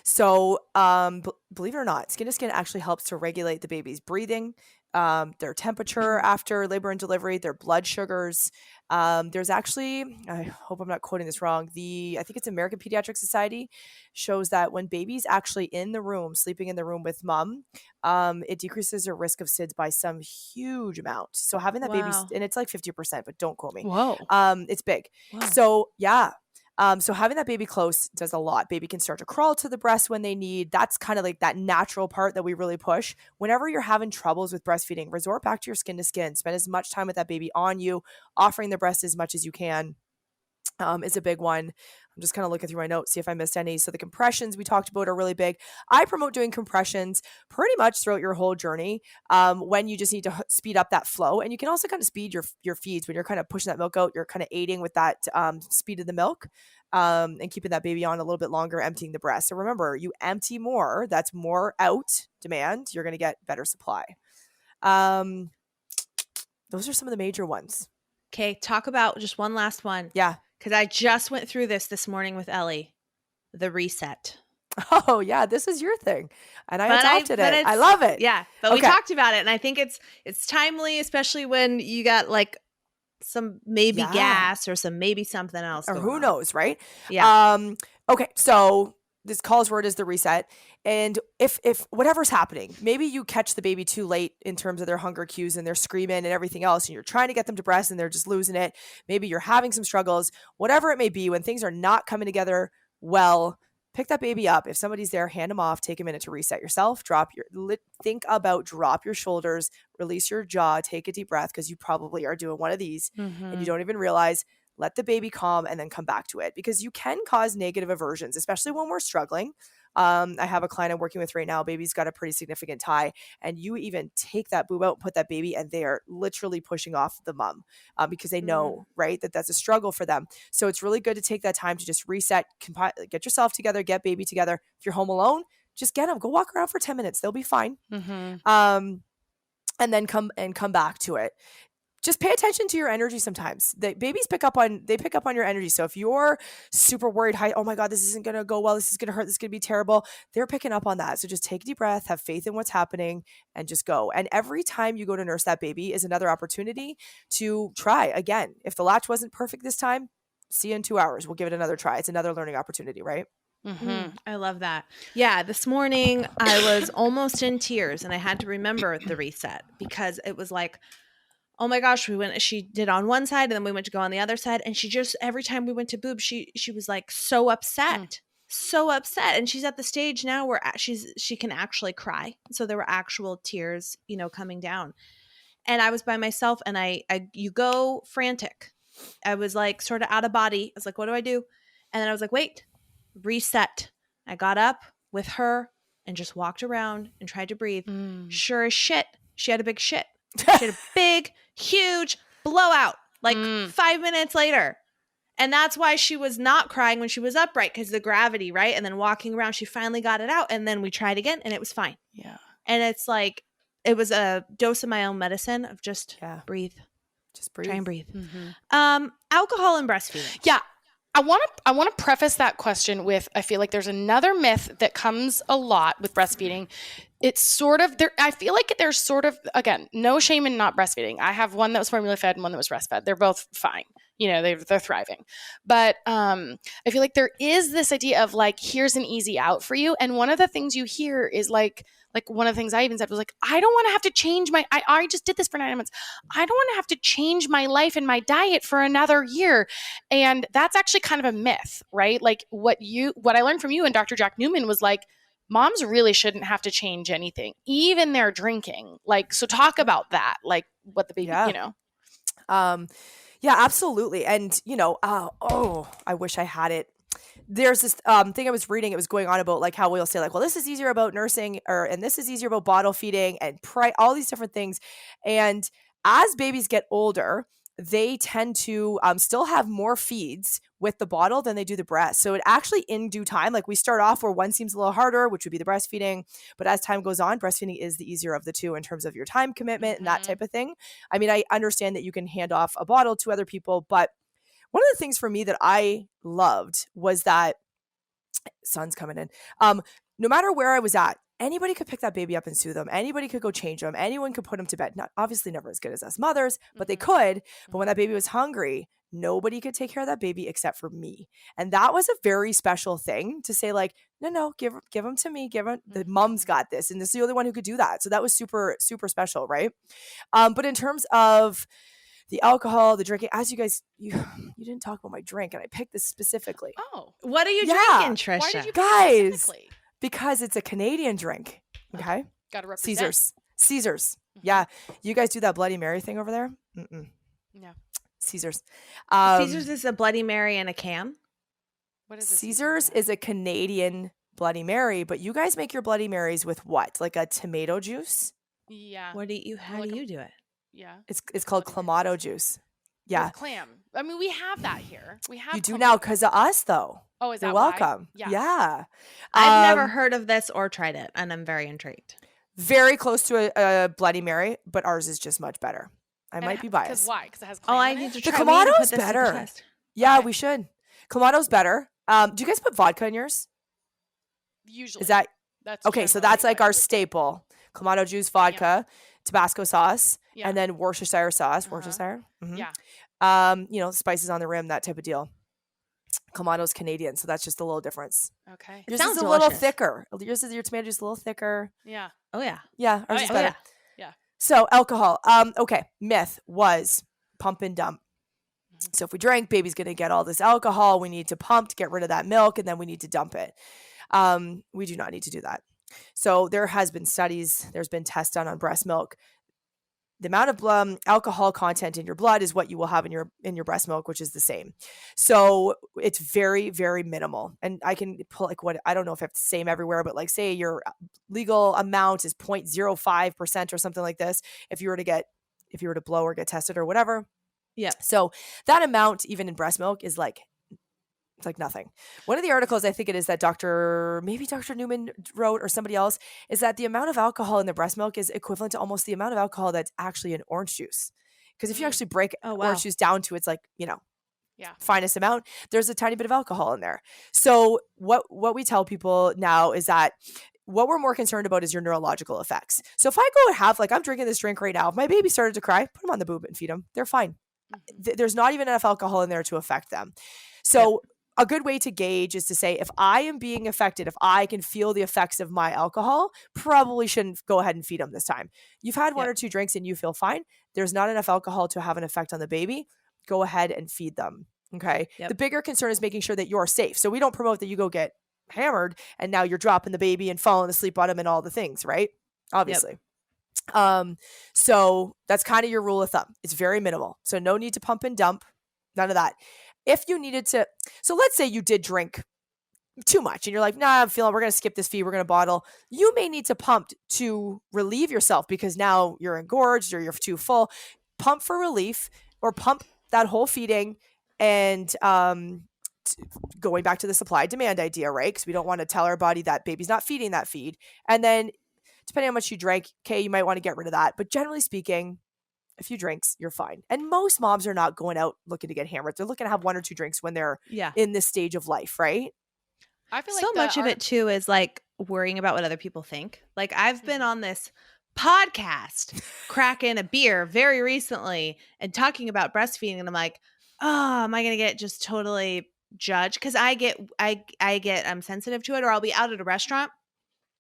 S3: So believe it or not, skin to skin actually helps to regulate the baby's breathing, their temperature after labor and delivery, their blood sugars. There's actually, I hope I'm not quoting this wrong, I think it's American Pediatric Society shows that when baby's actually in the room, sleeping in the room with mom, it decreases their risk of SIDS by some huge amount. So having that baby, and it's like 50%, but don't quote me.
S1: Whoa.
S3: It's big.
S1: Wow.
S3: So yeah. So having that baby close does a lot. Baby can start to crawl to the breast when they need. That's kind of like that natural part that we really push. Whenever you're having troubles with breastfeeding, resort back to your skin to skin. Spend as much time with that baby on you, offering the breast as much as you can. Is a big one. I'm just kind of looking through my notes, see if I missed any. So the compressions we talked about are really big. I promote doing compressions pretty much throughout your whole journey, when you just need to speed up that flow. And you can also kind of speed your feeds when you're kind of pushing that milk out. You're kind of aiding with that speed of the milk, and keeping that baby on a little bit longer, emptying the breast. So remember, you empty more, that's more out demand. You're going to get better supply. Those are some of the major ones.
S2: Okay, talk about just one last one.
S3: Yeah.
S2: Because I just went through this morning with Ellie, the reset.
S3: Oh yeah, this is your thing. And I
S2: But
S3: adopted it. I
S2: it's
S3: love it.
S2: yeah. But we
S3: Okay.
S2: talked about it, and I think it's timely, especially when you got like some maybe
S3: Yeah.
S2: gas or some maybe something else
S3: Or
S2: going
S3: who
S2: on.
S3: knows, right?
S2: Yeah.
S3: Okay, so this call's word is the reset. And if whatever's happening, maybe you catch the baby too late in terms of their hunger cues and they're screaming and everything else, and you're trying to get them to breast and they're just losing it. Maybe you're having some struggles, whatever it may be, when things are not coming together well, pick that baby up. If somebody's there, hand them off, take a minute to reset yourself, think about drop your shoulders, release your jaw, take a deep breath, because you probably are doing one of these and you don't even realize. Let the baby calm and then come back to it, because you can cause negative aversions, especially when we're struggling. I have a client I'm working with right now. Baby's got a pretty significant tie, and you even take that boob out and put that baby, and they are literally pushing off the mom because they know, right, that that's a struggle for them. So it's really good to take that time to just reset, get yourself together, get baby together. If you're home alone, just get them. Go walk around for 10 minutes. They'll be fine. And then come back to it. Just pay attention to your energy sometimes. The babies pick up on your energy. So if you're super worried, oh my God, this isn't going to go well, this is going to hurt, this is going to be terrible, they're picking up on that. So just take a deep breath, have faith in what's happening, and just go. And every time you go to nurse that baby is another opportunity to try again. If the latch wasn't perfect this time, see you in 2 hours. We'll give it another try. It's another learning opportunity, right?
S2: I love that. Yeah, this morning I was almost in tears, and I had to remember the reset, because it was like, oh my gosh, she did on one side and then we went to go on the other side. And she just, every time we went to boob, she was like so upset, so upset. And she's at the stage now where she can actually cry. So there were actual tears, coming down. And I was by myself, and you go frantic. I was like sort of out of body. I was like, what do I do? And then I was like, wait, reset. I got up with her and just walked around and tried to breathe. Sure as shit, she had a big shit. She had a big, huge blowout like 5 minutes later. And that's why she was not crying when she was upright, because the gravity, right? And then walking around, she finally got it out. And then we tried again and it was fine.
S1: Yeah.
S2: And it's like, it was a dose of my own medicine of just breathe.
S3: Just breathe.
S2: Try and breathe. Alcohol and breastfeeding.
S1: Yeah. I want to preface that question with, I feel like there's another myth that comes a lot with breastfeeding. It's sort of there. I feel like there's sort of, again, no shame in not breastfeeding. I have one that was formula fed and one that was breastfed. They're both fine. They're thriving. But I feel like there is this idea of like, here's an easy out for you. And one of the things you hear is like one of the things I even said was like, I don't want to have to change I already just did this for 9 months. I don't want to have to change my life and my diet for another year. And that's actually kind of a myth, right? Like what I learned from you and Dr. Jack Newman was like, moms really shouldn't have to change anything, even their drinking. Like, so talk about that, like what the baby,
S3: Yeah, absolutely. And, I wish I had it. There's this thing I was reading. It was going on about like how we'll say like, well, this is easier about nursing, and this is easier about bottle feeding and all these different things. And as babies get older, they tend to still have more feeds with the bottle than they do the breast. So it actually, in due time, like we start off where one seems a little harder, which would be the breastfeeding. But as time goes on, breastfeeding is the easier of the two in terms of your time commitment and that type of thing. I mean, I understand that you can hand off a bottle to other people, but one of the things for me that I loved was that sun's coming in. No matter where I was at, anybody could pick that baby up and soothe them. Anybody could go change them. Anyone could put them to bed. Not obviously never as good as us mothers, but they could. But when that baby was hungry, nobody could take care of that baby except for me. And that was a very special thing to say like, no, give them to me. The mom's got this. And this is the only one who could do that. So that was super, super special. Right. But in terms of the alcohol, the drinking, as you guys, you didn't talk about my drink, and I picked this specifically.
S1: Oh,
S2: what are you drinking, Trisha?
S1: Why did you
S3: guys? Because it's a Canadian drink. Okay,
S1: gotta represent.
S3: Caesars. Yeah, you guys do that Bloody Mary thing over there?
S1: Yeah,
S3: Caesars.
S2: Caesars is a Bloody Mary in a can.
S1: What is
S3: Caesars is a Canadian Bloody Mary, but you guys make your Bloody Marys with what? Like a tomato juice?
S1: Yeah.
S2: How do you do it?
S1: Yeah.
S3: It's called Clamato Juice. Yeah.
S1: With clam. I mean, we have that here. We have.
S3: You do now because of us, though.
S1: Oh, is that
S3: You're
S1: why?
S3: welcome. Yeah.
S2: I've never heard of this or tried it, and I'm very intrigued.
S3: Very close to a Bloody Mary, but ours is just much better. I might be biased.
S1: Because why? Because it has clam
S2: I
S1: in
S2: need
S1: it?
S2: to try.
S3: The Clamato's better. Yeah, we should. Clamato's better. Do you guys put vodka in yours?
S1: Usually.
S3: Is that
S1: That's
S3: okay? So
S1: generally
S3: that's like
S1: what you
S3: our
S1: would get.
S3: staple: Clamato Juice, vodka, Tabasco sauce,
S1: Yeah.
S3: and then Worcestershire sauce.
S1: Uh-huh.
S3: Worcestershire.
S1: Yeah.
S3: Spices on the rim, that type of deal. Clamato's Canadian, so that's just a little difference.
S1: Okay.
S2: It
S3: Yours is
S2: sounds
S3: a little
S2: delicious.
S3: thicker. Your tomato juice is a little thicker.
S1: Yeah.
S2: Oh yeah.
S3: Yeah, ours
S1: Oh,
S3: is
S1: yeah.
S3: better.
S1: Yeah.
S3: So alcohol. Okay. Myth was pump and dump.
S1: Mhm.
S3: So if we drink, baby's going to get all this alcohol. We need to pump to get rid of that milk, and then we need to dump it. We do not need to do that. So there has been studies. There's been tests done on breast milk. The amount of alcohol content in your blood is what you will have in your breast milk, which is the same. So it's very, very minimal. And I can pull I don't know if it's the same everywhere, but like say your legal amount is 0.05% or something like this. If you were to blow or get tested or whatever.
S2: Yeah.
S3: So that amount, even in breast milk, is it's like nothing. One of the articles, I think it is that Dr. Newman wrote or somebody else, is that the amount of alcohol in the breast milk is equivalent to almost the amount of alcohol that's actually in orange juice. Because if you actually break orange juice down to its finest amount, there's a tiny bit of alcohol in there. So what we tell people now is that what we're more concerned about is your neurological effects. So if I go and have, I'm drinking this drink right now, if my baby started to cry, put them on the boob and feed them. They're fine. There's not even enough alcohol in there to affect them. So a good way to gauge is to say, if I am being affected, if I can feel the effects of my alcohol, probably shouldn't go ahead and feed them this time. You've had one or two drinks and you feel fine. There's not enough alcohol to have an effect on the baby. Go ahead and feed them. Okay. The bigger concern is making sure that you're safe. So we don't promote that you go get hammered and now you're dropping the baby and falling asleep on him and all the things, right? Obviously. So that's kind of your rule of thumb. It's very minimal. So no need to pump and dump. None of that. If you needed to, so let's say you did drink too much and you're like, nah, we're going to skip this feed. We're going to bottle. You may need to pump to relieve yourself because now you're engorged or you're too full. Pump for relief or pump that whole feeding and, going back to the supply demand idea, right? Because we don't want to tell our body that baby's not feeding that feed. And then depending on how much you drank, okay, you might want to get rid of that. But generally speaking, a few drinks, you're fine. And most moms are not going out looking to get hammered. They're looking to have one or two drinks when they're in this stage of life, right?
S1: I feel like
S2: so much of it too is worrying about what other people think. I've been on this podcast cracking a beer very recently and talking about breastfeeding, and I'm like, oh, am I going to get just totally judged? Because I get I'm sensitive to it, or I'll be out at a restaurant,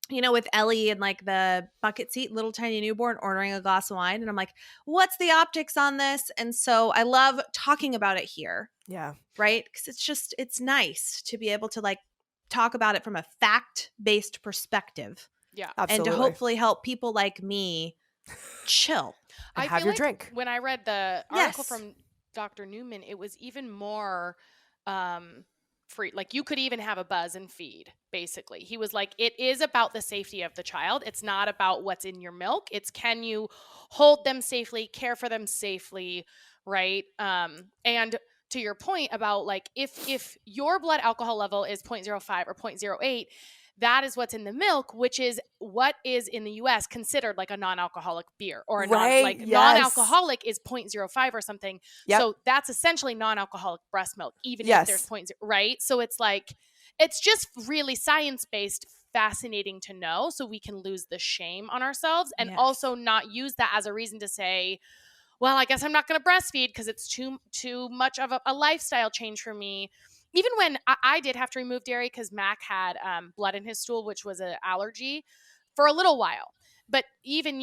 S2: with Ellie in the bucket seat, little tiny newborn, ordering a glass of wine. And I'm like, what's the optics on this? And so I love talking about it here.
S3: Yeah.
S2: Right? Because it's nice to be able to talk about it from a fact-based perspective.
S1: Yeah.
S3: Absolutely.
S2: And to hopefully help people like me chill.
S3: And have your drink.
S1: When I read the article from Dr. Newman, it was even more free. You could even have a buzz and feed, basically. He was like, it is about the safety of the child. It's not about what's in your milk. It's can you hold them safely, care for them safely, right? And to your point about if your blood alcohol level is 0.05 or 0.08, that is what's in the milk, which is what is in the US considered a non-alcoholic beer or a non-alcoholic is 0.05 or something.
S3: Yep.
S1: So that's essentially non-alcoholic breast milk, even if there's 0.0, right? So it's it's just really science-based, fascinating to know, so we can lose the shame on ourselves and also not use that as a reason to say, well, I guess I'm not going to breastfeed because it's too much of a lifestyle change for me. Even when I did have to remove dairy because Mac had blood in his stool, which was an allergy for a little while. But even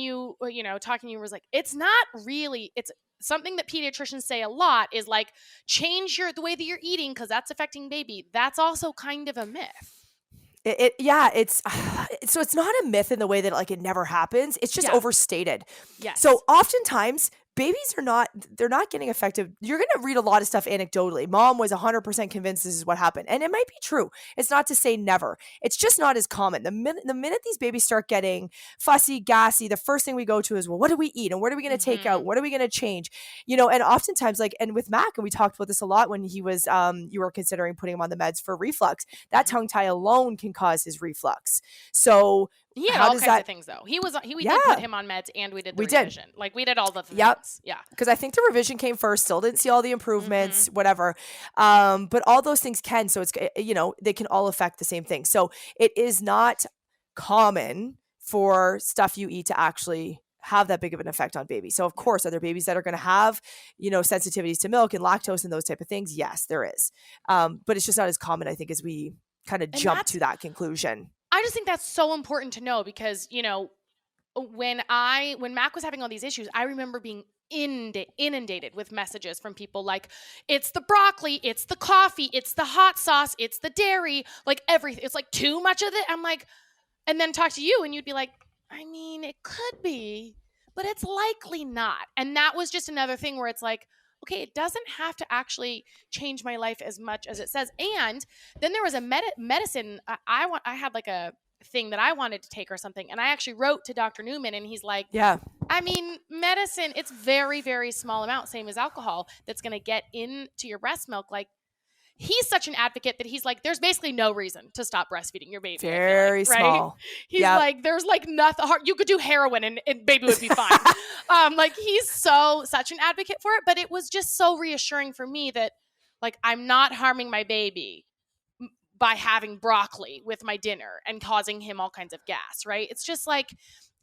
S1: talking to you was it's not really, it's something that pediatricians say a lot is change the way that you're eating because that's affecting baby. That's also kind of a myth.
S3: It's so it's not a myth in the way that it never happens. It's just overstated.
S1: Yes.
S3: So oftentimes babies they're not getting affected. You're going to read a lot of stuff anecdotally. Mom was 100% convinced this is what happened. And it might be true. It's not to say never. It's just not as common. The minute these babies start getting fussy, gassy, the first thing we go to is, well, what do we eat? And what are we going to take out? What are we going to change? And oftentimes and with Mac, and we talked about this a lot when he was, you were considering putting him on the meds for reflux, that tongue tie alone can cause his reflux. So
S1: He had
S3: how
S1: all
S3: does
S1: kinds of
S3: that?
S1: things though. We did put
S3: Yeah,
S1: him on meds and we did the
S3: we did.
S1: revision. Like we did all the
S3: Yep.
S1: things. Yeah.
S3: Because I think the revision came first, still didn't see all the improvements,
S1: Mm-hmm.
S3: whatever. But all those things can, so it's, they can all affect the same thing. So it is not common for stuff you eat to actually have that big of an effect on babies. So of course, are there babies that are going to have, sensitivities to milk and lactose and those type of things? Yes, there is. But it's just not as common, I think, as we kind of
S1: And
S3: jump to that conclusion.
S1: I just think that's so important to know because, when Mac was having all these issues, I remember being inundated with messages from people like, it's the broccoli, it's the coffee, it's the hot sauce, it's the dairy, like everything. It's like too much of it. I'm like, and then talk to you and you'd be like, I mean, it could be, but it's likely not. And that was just another thing where it's like, okay, it doesn't have to actually change my life as much as it says. And then there was a medicine. I had like a thing that I wanted to take or something. And I actually wrote to Dr. Newman and he's like,
S3: Yeah.
S1: I mean, medicine, it's very, very small amount, same as alcohol, that's going to get into your breast milk. Like, he's such an advocate that he's like, there's basically no reason to stop breastfeeding your baby.
S3: Very
S1: I feel like, right?
S3: small.
S1: He's
S3: Yep.
S1: like, there's like nothing hard. You could do heroin and baby would be fine. Like he's such an advocate for it, but it was just so reassuring for me that like, I'm not harming my baby by having broccoli with my dinner and causing him all kinds of gas, right? It's just like,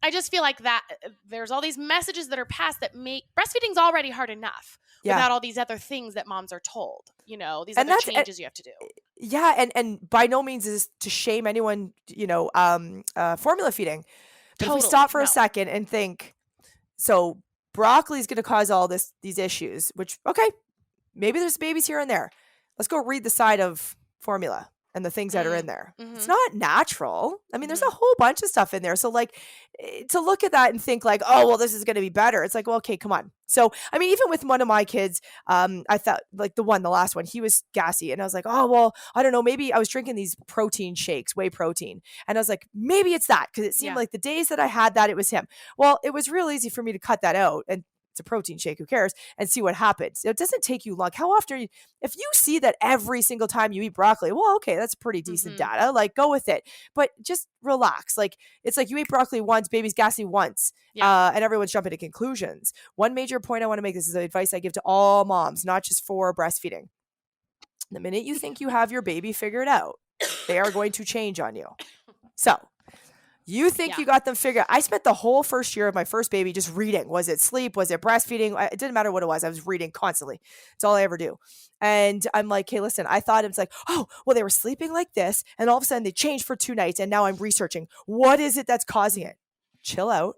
S1: I just feel like that there's all these messages that are passed that make breastfeeding's already hard enough without all these other things that moms are told, these other changes you have to do.
S3: Yeah. And by no means is to shame anyone, formula feeding. But if we stop for a second and think, so broccoli is going to cause all these issues, which, okay, maybe there's babies here and there. Let's go read the side of formula and the things that are in there.
S1: Mm-hmm.
S3: It's not natural. I mean, there's a whole bunch of stuff in there. So like to look at that and think like, oh, well, this is going to be better. It's like, well, okay, come on. So, I mean, even with one of my kids, I thought like the last one, he was gassy and I was like, oh, well, I don't know. Maybe I was drinking these protein shakes, whey protein. And I was like, maybe it's that. Cause it seemed like the days that I had that, it was him. Well, it was real easy for me to cut that out and it's a protein shake, who cares, and see what happens. It doesn't take you long. How often, if you see that every single time you eat broccoli, well, okay, that's pretty decent data. Like, go with it. But just relax. Like, it's like you ate broccoli once, baby's gassy once, and everyone's jumping to conclusions. One major point I want to make, this is advice I give to all moms, not just for breastfeeding. The minute you think you have your baby figured out, they are going to change on you. So, you think you got them figured out. I spent the whole first year of my first baby just reading. Was it sleep? Was it breastfeeding? It didn't matter what it was. I was reading constantly. It's all I ever do. And I'm like, hey, listen, I thought it's like, oh, well, they were sleeping like this. And all of a sudden they changed for 2 nights. And now I'm researching. What is it that's causing it? Chill out.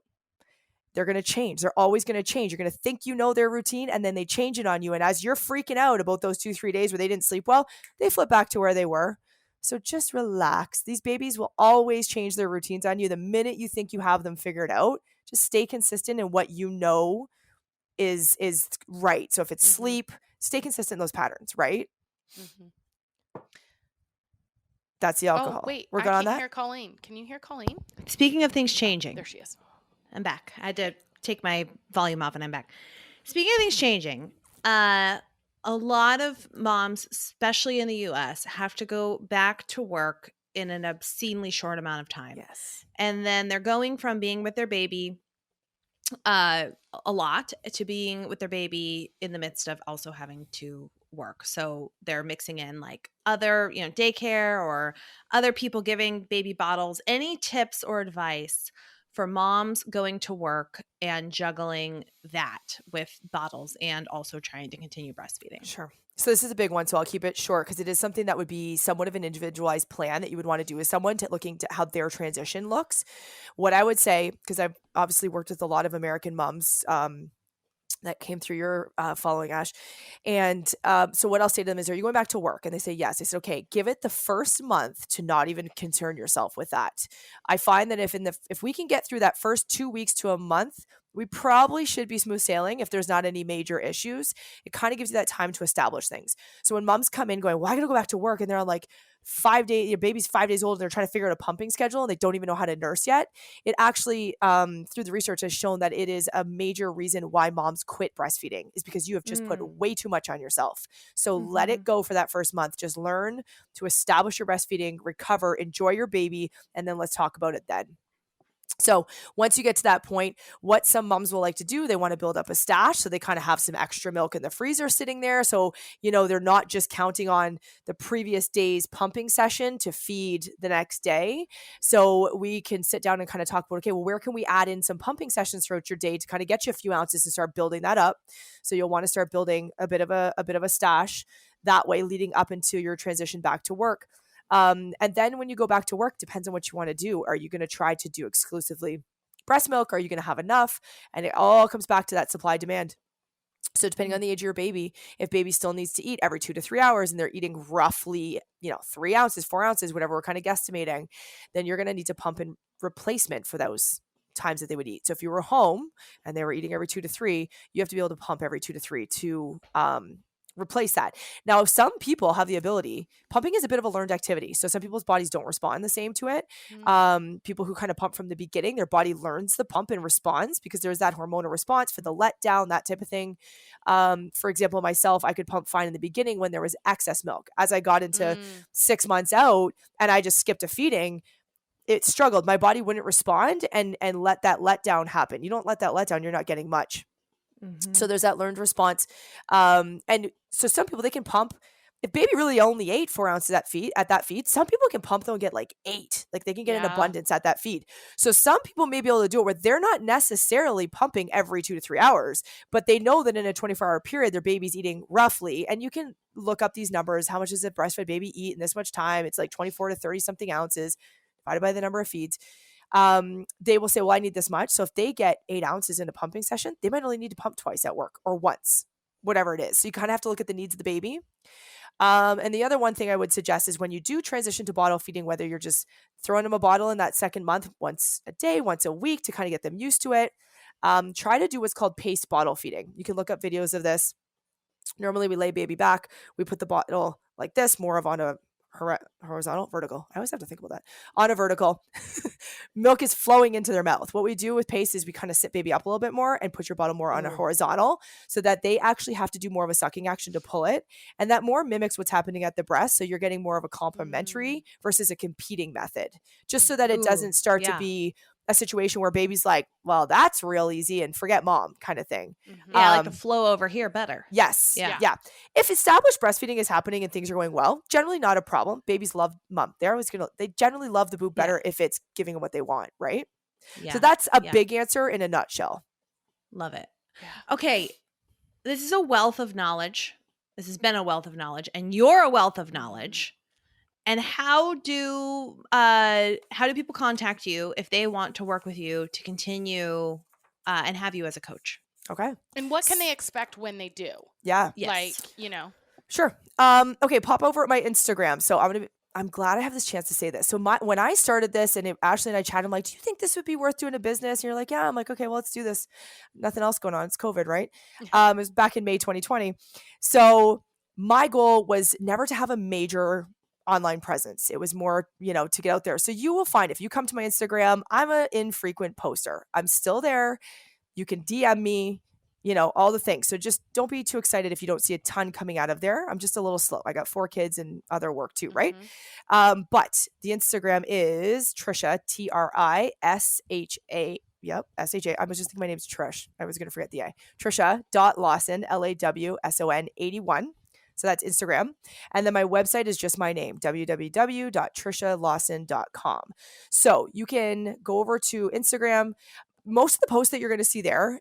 S3: They're going to change. They're always going to change. You're going to think you know their routine and then they change it on you. And as you're freaking out about those 2-3 days where they didn't sleep well, they flip back to where they were. So just relax. These babies will always change their routines on you. The minute you think you have them figured out, just stay consistent in what you know is right. So if it's sleep, stay consistent in those patterns, right? That's the alcohol.
S1: Oh, wait.
S3: We're good on that?
S1: I can't hear Colleen. Can you hear Colleen?
S2: Speaking of things changing.
S1: There she is.
S2: I'm back. I had to take my volume off and I'm back. Speaking of things changing, a lot of moms, especially in the US, have to go back to work in an obscenely short amount of time.
S3: Yes.
S2: And then they're going from being with their baby a lot to being with their baby in the midst of also having to work. So they're mixing in like other, daycare or other people giving baby bottles. Any tips or advice for moms going to work and juggling that with bottles and also trying to continue breastfeeding?
S3: Sure. So this is a big one, so I'll keep it short because it is something that would be somewhat of an individualized plan that you would want to do with someone to looking to how their transition looks. What I would say, because I've obviously worked with a lot of American moms that came through your following, Ash. And so what I'll say to them is, are you going back to work? And they say, yes. I said, okay, give it the first month to not even concern yourself with that. I find that if we can get through that first 2 weeks to a month, we probably should be smooth sailing if there's not any major issues. It kind of gives you that time to establish things. So when moms come in going, well, I got to go back to work, and they're on like 5 days, your baby's 5 days old, and they're trying to figure out a pumping schedule and they don't even know how to nurse yet. It actually, through the research, has shown that it is a major reason why moms quit breastfeeding is because you have just put way too much on yourself. So let it go for that first month. Just learn to establish your breastfeeding, recover, enjoy your baby, and then let's talk about it then. So once you get to that point, what some moms will like to do, they want to build up a stash. So they kind of have some extra milk in the freezer sitting there. So, they're not just counting on the previous day's pumping session to feed the next day. So we can sit down and kind of talk about, okay, well, where can we add in some pumping sessions throughout your day to kind of get you a few ounces and start building that up. So you'll want to start building a bit of a stash that way leading up into your transition back to work. And then when you go back to work, depends on what you want to do. Are you going to try to do exclusively breast milk? Are you going to have enough? And it all comes back to that supply demand. So depending on the age of your baby, if baby still needs to eat every 2 to 3 hours and they're eating roughly, 3 ounces, 4 ounces, whatever we're kind of guesstimating, then you're going to need to pump in replacement for those times that they would eat. So if you were home and they were eating every 2 to 3, you have to be able to pump every 2 to 3 to replace that. Now, some people have the ability. Pumping is a bit of a learned activity. So some people's bodies don't respond the same to it. People who kind of pump from the beginning, their body learns the pump and responds because there's that hormonal response for the letdown, that type of thing. For example, myself, I could pump fine in the beginning when there was excess milk. As I got into 6 months out and I just skipped a feeding, it struggled. My body wouldn't respond and let that letdown happen. You don't let that letdown, you're not getting much. So there's that learned response. And so some people, they can pump. If baby really only ate 4 ounces at that feed, some people can pump though and get like 8. Like they can get an abundance at that feed. So some people may be able to do it where they're not necessarily pumping every 2 to 3 hours, but they know that in a 24-hour period, their baby's eating roughly, and you can look up these numbers. How much does a breastfed baby eat in this much time? It's like 24 to 30 something ounces divided by the number of feeds. They will say, well, I need this much. So if they get 8 ounces in a pumping session, they might only need to pump twice at work or once, whatever it is. So you kind of have to look at the needs of the baby. And the other one thing I would suggest is when you do transition to bottle feeding, whether you're just throwing them a bottle in that second month, once a day, once a week to kind of get them used to it, try to do what's called paced bottle feeding. You can look up videos of this. Normally we lay baby back, we put the bottle like this, more of on a horizontal, vertical. I always have to think about that. On a vertical, milk is flowing into their mouth. What we do with pace is we kind of sit baby up a little bit more and put your bottle more on a horizontal so that they actually have to do more of a sucking action to pull it. And that more mimics what's happening at the breast. So you're getting more of a complementary versus a competing method, just so that it doesn't start to be a situation where baby's like, well, that's real easy and forget mom kind of thing.
S2: Yeah, like the flow over here better.
S3: Yes. Yeah. If established breastfeeding is happening and things are going well, generally not a problem. Babies love mom. They generally love the boob better if it's giving them what they want, right? Yeah. So that's a big answer in a nutshell.
S2: Love it. Yeah. Okay. This is a wealth of knowledge. This has been a wealth of knowledge, and you're a wealth of knowledge. And how do people contact you if they want to work with you to continue and have you as a coach?
S3: Okay.
S1: And what can they expect when they do?
S3: Yeah.
S1: Like,
S3: Sure. Okay, pop over at my Instagram. So I'm glad I have this chance to say this. So when I started this and Ashley and I chatted, I'm like, do you think this would be worth doing a business? And you're like, yeah. I'm like, okay, well, let's do this. Nothing else going on. It's COVID, right? It was back in May 2020. So my goal was never to have a major online presence. It was more, to get out there. So you will find if you come to my Instagram, I'm an infrequent poster. I'm still there. You can DM me, all the things. So just don't be too excited if you don't see a ton coming out of there. I'm just a little slow. I got 4 kids and other work too, right? But the Instagram is Trisha, Trisha. Yep, S-H-A. I was just thinking my name's Trish. I was going to forget the A. Trisha.Lawson, Lawson 81. So that's Instagram. And then my website is just my name, www.trishalawson.com. So you can go over to Instagram. Most of the posts that you're going to see there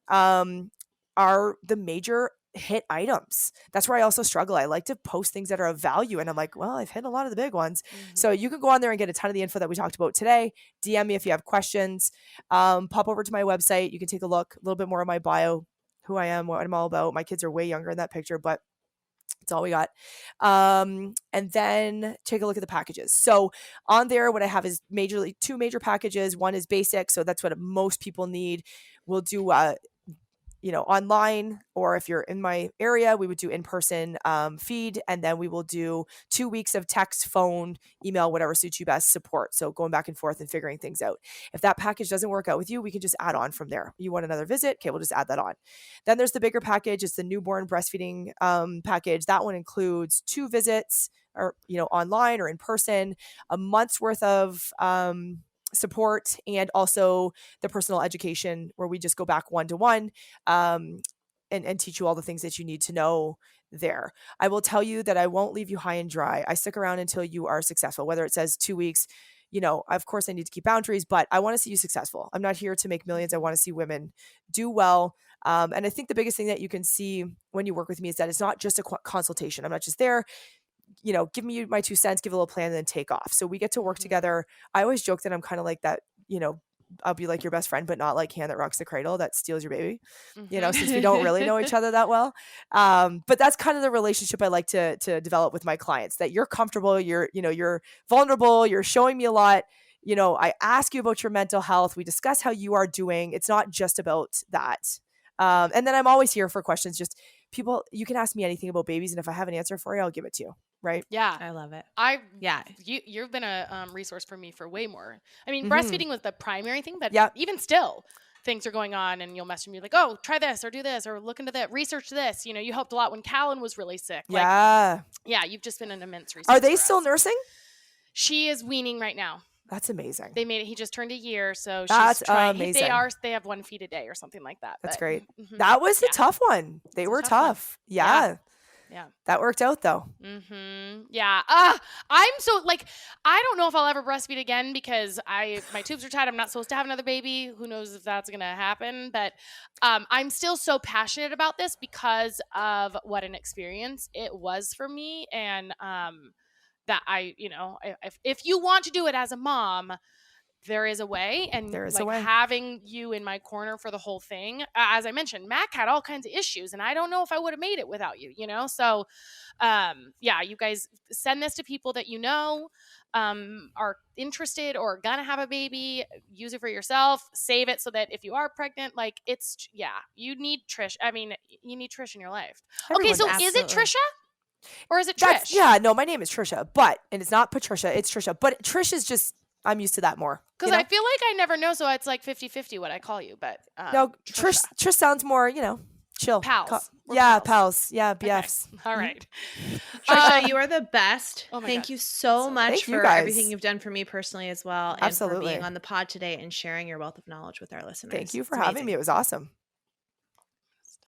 S3: are the major hit items. That's where I also struggle. I like to post things that are of value. And I'm like, well, I've hit a lot of the big ones. So you can go on there and get a ton of the info that we talked about today. DM me if you have questions. Pop over to my website. You can take a look, a little bit more of my bio, who I am, what I'm all about. My kids are way younger in that picture, but that's all we got. And then take a look at the packages. So on there, what I have is 2 major packages. One is basic. So that's what most people need. We'll do, online, or if you're in my area, we would do in-person feed. And then we will do 2 weeks of text, phone, email, whatever suits you best support. So going back and forth and figuring things out. If that package doesn't work out with you, we can just add on from there. You want another visit? Okay, we'll just add that on. Then there's the bigger package. It's the newborn breastfeeding package. That one includes 2 visits, or, online or in person, a month's worth of support, and also the personal education where we just go back one-to-one and teach you all the things that you need to know there. I will tell you that I won't leave you high and dry. I stick around until you are successful, whether it says 2 weeks. Of course I need to keep boundaries, but I want to see you successful. I'm not here to make millions. I want to see women do well. And I think the biggest thing that you can see when you work with me is that it's not just a consultation. I'm not just there, give me my 2 cents, give a little plan, and then take off. So we get to work together. I always joke that I'm kind of like that, I'll be like your best friend, but not like hand that rocks the cradle that steals your baby, since we don't really know each other that well. But that's kind of the relationship I like to develop with my clients, that you're comfortable, you're vulnerable, you're showing me a lot. I ask you about your mental health. We discuss how you are doing. It's not just about that. And then I'm always here for questions. Just people, you can ask me anything about babies, and if I have an answer for you, I'll give it to you. Right?
S1: Yeah.
S2: I love it.
S1: You've been a resource for me for way more. I mean,
S3: Mhm.
S1: breastfeeding was the primary thing, but
S3: Yep.
S1: even still, things are going on, and you'll message me like, "Oh, try this or do this or look into that, research this." You helped a lot when Callan was really sick.
S3: Yeah.
S1: Yeah, you've just been an immense resource.
S3: Are they
S1: for
S3: still
S1: us.
S3: nursing?
S1: She is weaning right now.
S3: That's amazing.
S1: They made it. He just turned a year, so
S3: That's
S1: she's trying.
S3: amazing.
S1: They have 1 feed a day or something like that.
S3: That's
S1: but-
S3: great.
S1: Mhm.
S3: That was a
S1: Yeah.
S3: tough one. They
S1: It's a
S3: were
S1: tough one.
S3: tough. Yeah.
S1: Yeah.
S3: That worked out though.
S1: Yeah. I'm so I don't know if I'll ever breastfeed again because my tubes are tied. I'm not supposed to have another baby. Who knows if that's gonna happen? But I'm still so passionate about this because of what an experience it was for me, and that if you want to do it as a mom, there is a way, and
S3: There is a way.
S1: having you in my corner for the whole thing. As I mentioned, Mac had all kinds of issues, and I don't know if I would have made it without you. So, you guys send this to people that are interested or gonna have a baby. Use it for yourself. Save it so that if you are pregnant, you need Trish. I mean, you need Trish in your life.
S3: Everyone
S1: So
S3: does.
S1: is it Trisha or is it Trish?
S3: No, my name is Trisha, and it's not Patricia, it's Trisha. But Trish is just, I'm used to that more.
S1: Because I feel like I never know, so it's like 50-50 what I call you. But
S3: no,
S1: Trisha.
S3: Trish sounds more, chill.
S1: Pals. We're
S3: pals. Yeah, BFs.
S1: Okay. All right.
S2: Trisha, you are the best.
S1: Oh my
S2: Thank
S1: God.
S2: you so much
S3: Thank you
S2: for
S3: guys.
S2: everything you've done for me personally as well, and
S3: Absolutely.
S2: for being on the pod today and sharing your wealth of knowledge with our listeners.
S3: Thank you for
S2: It's
S3: having
S2: amazing.
S3: me. It was awesome.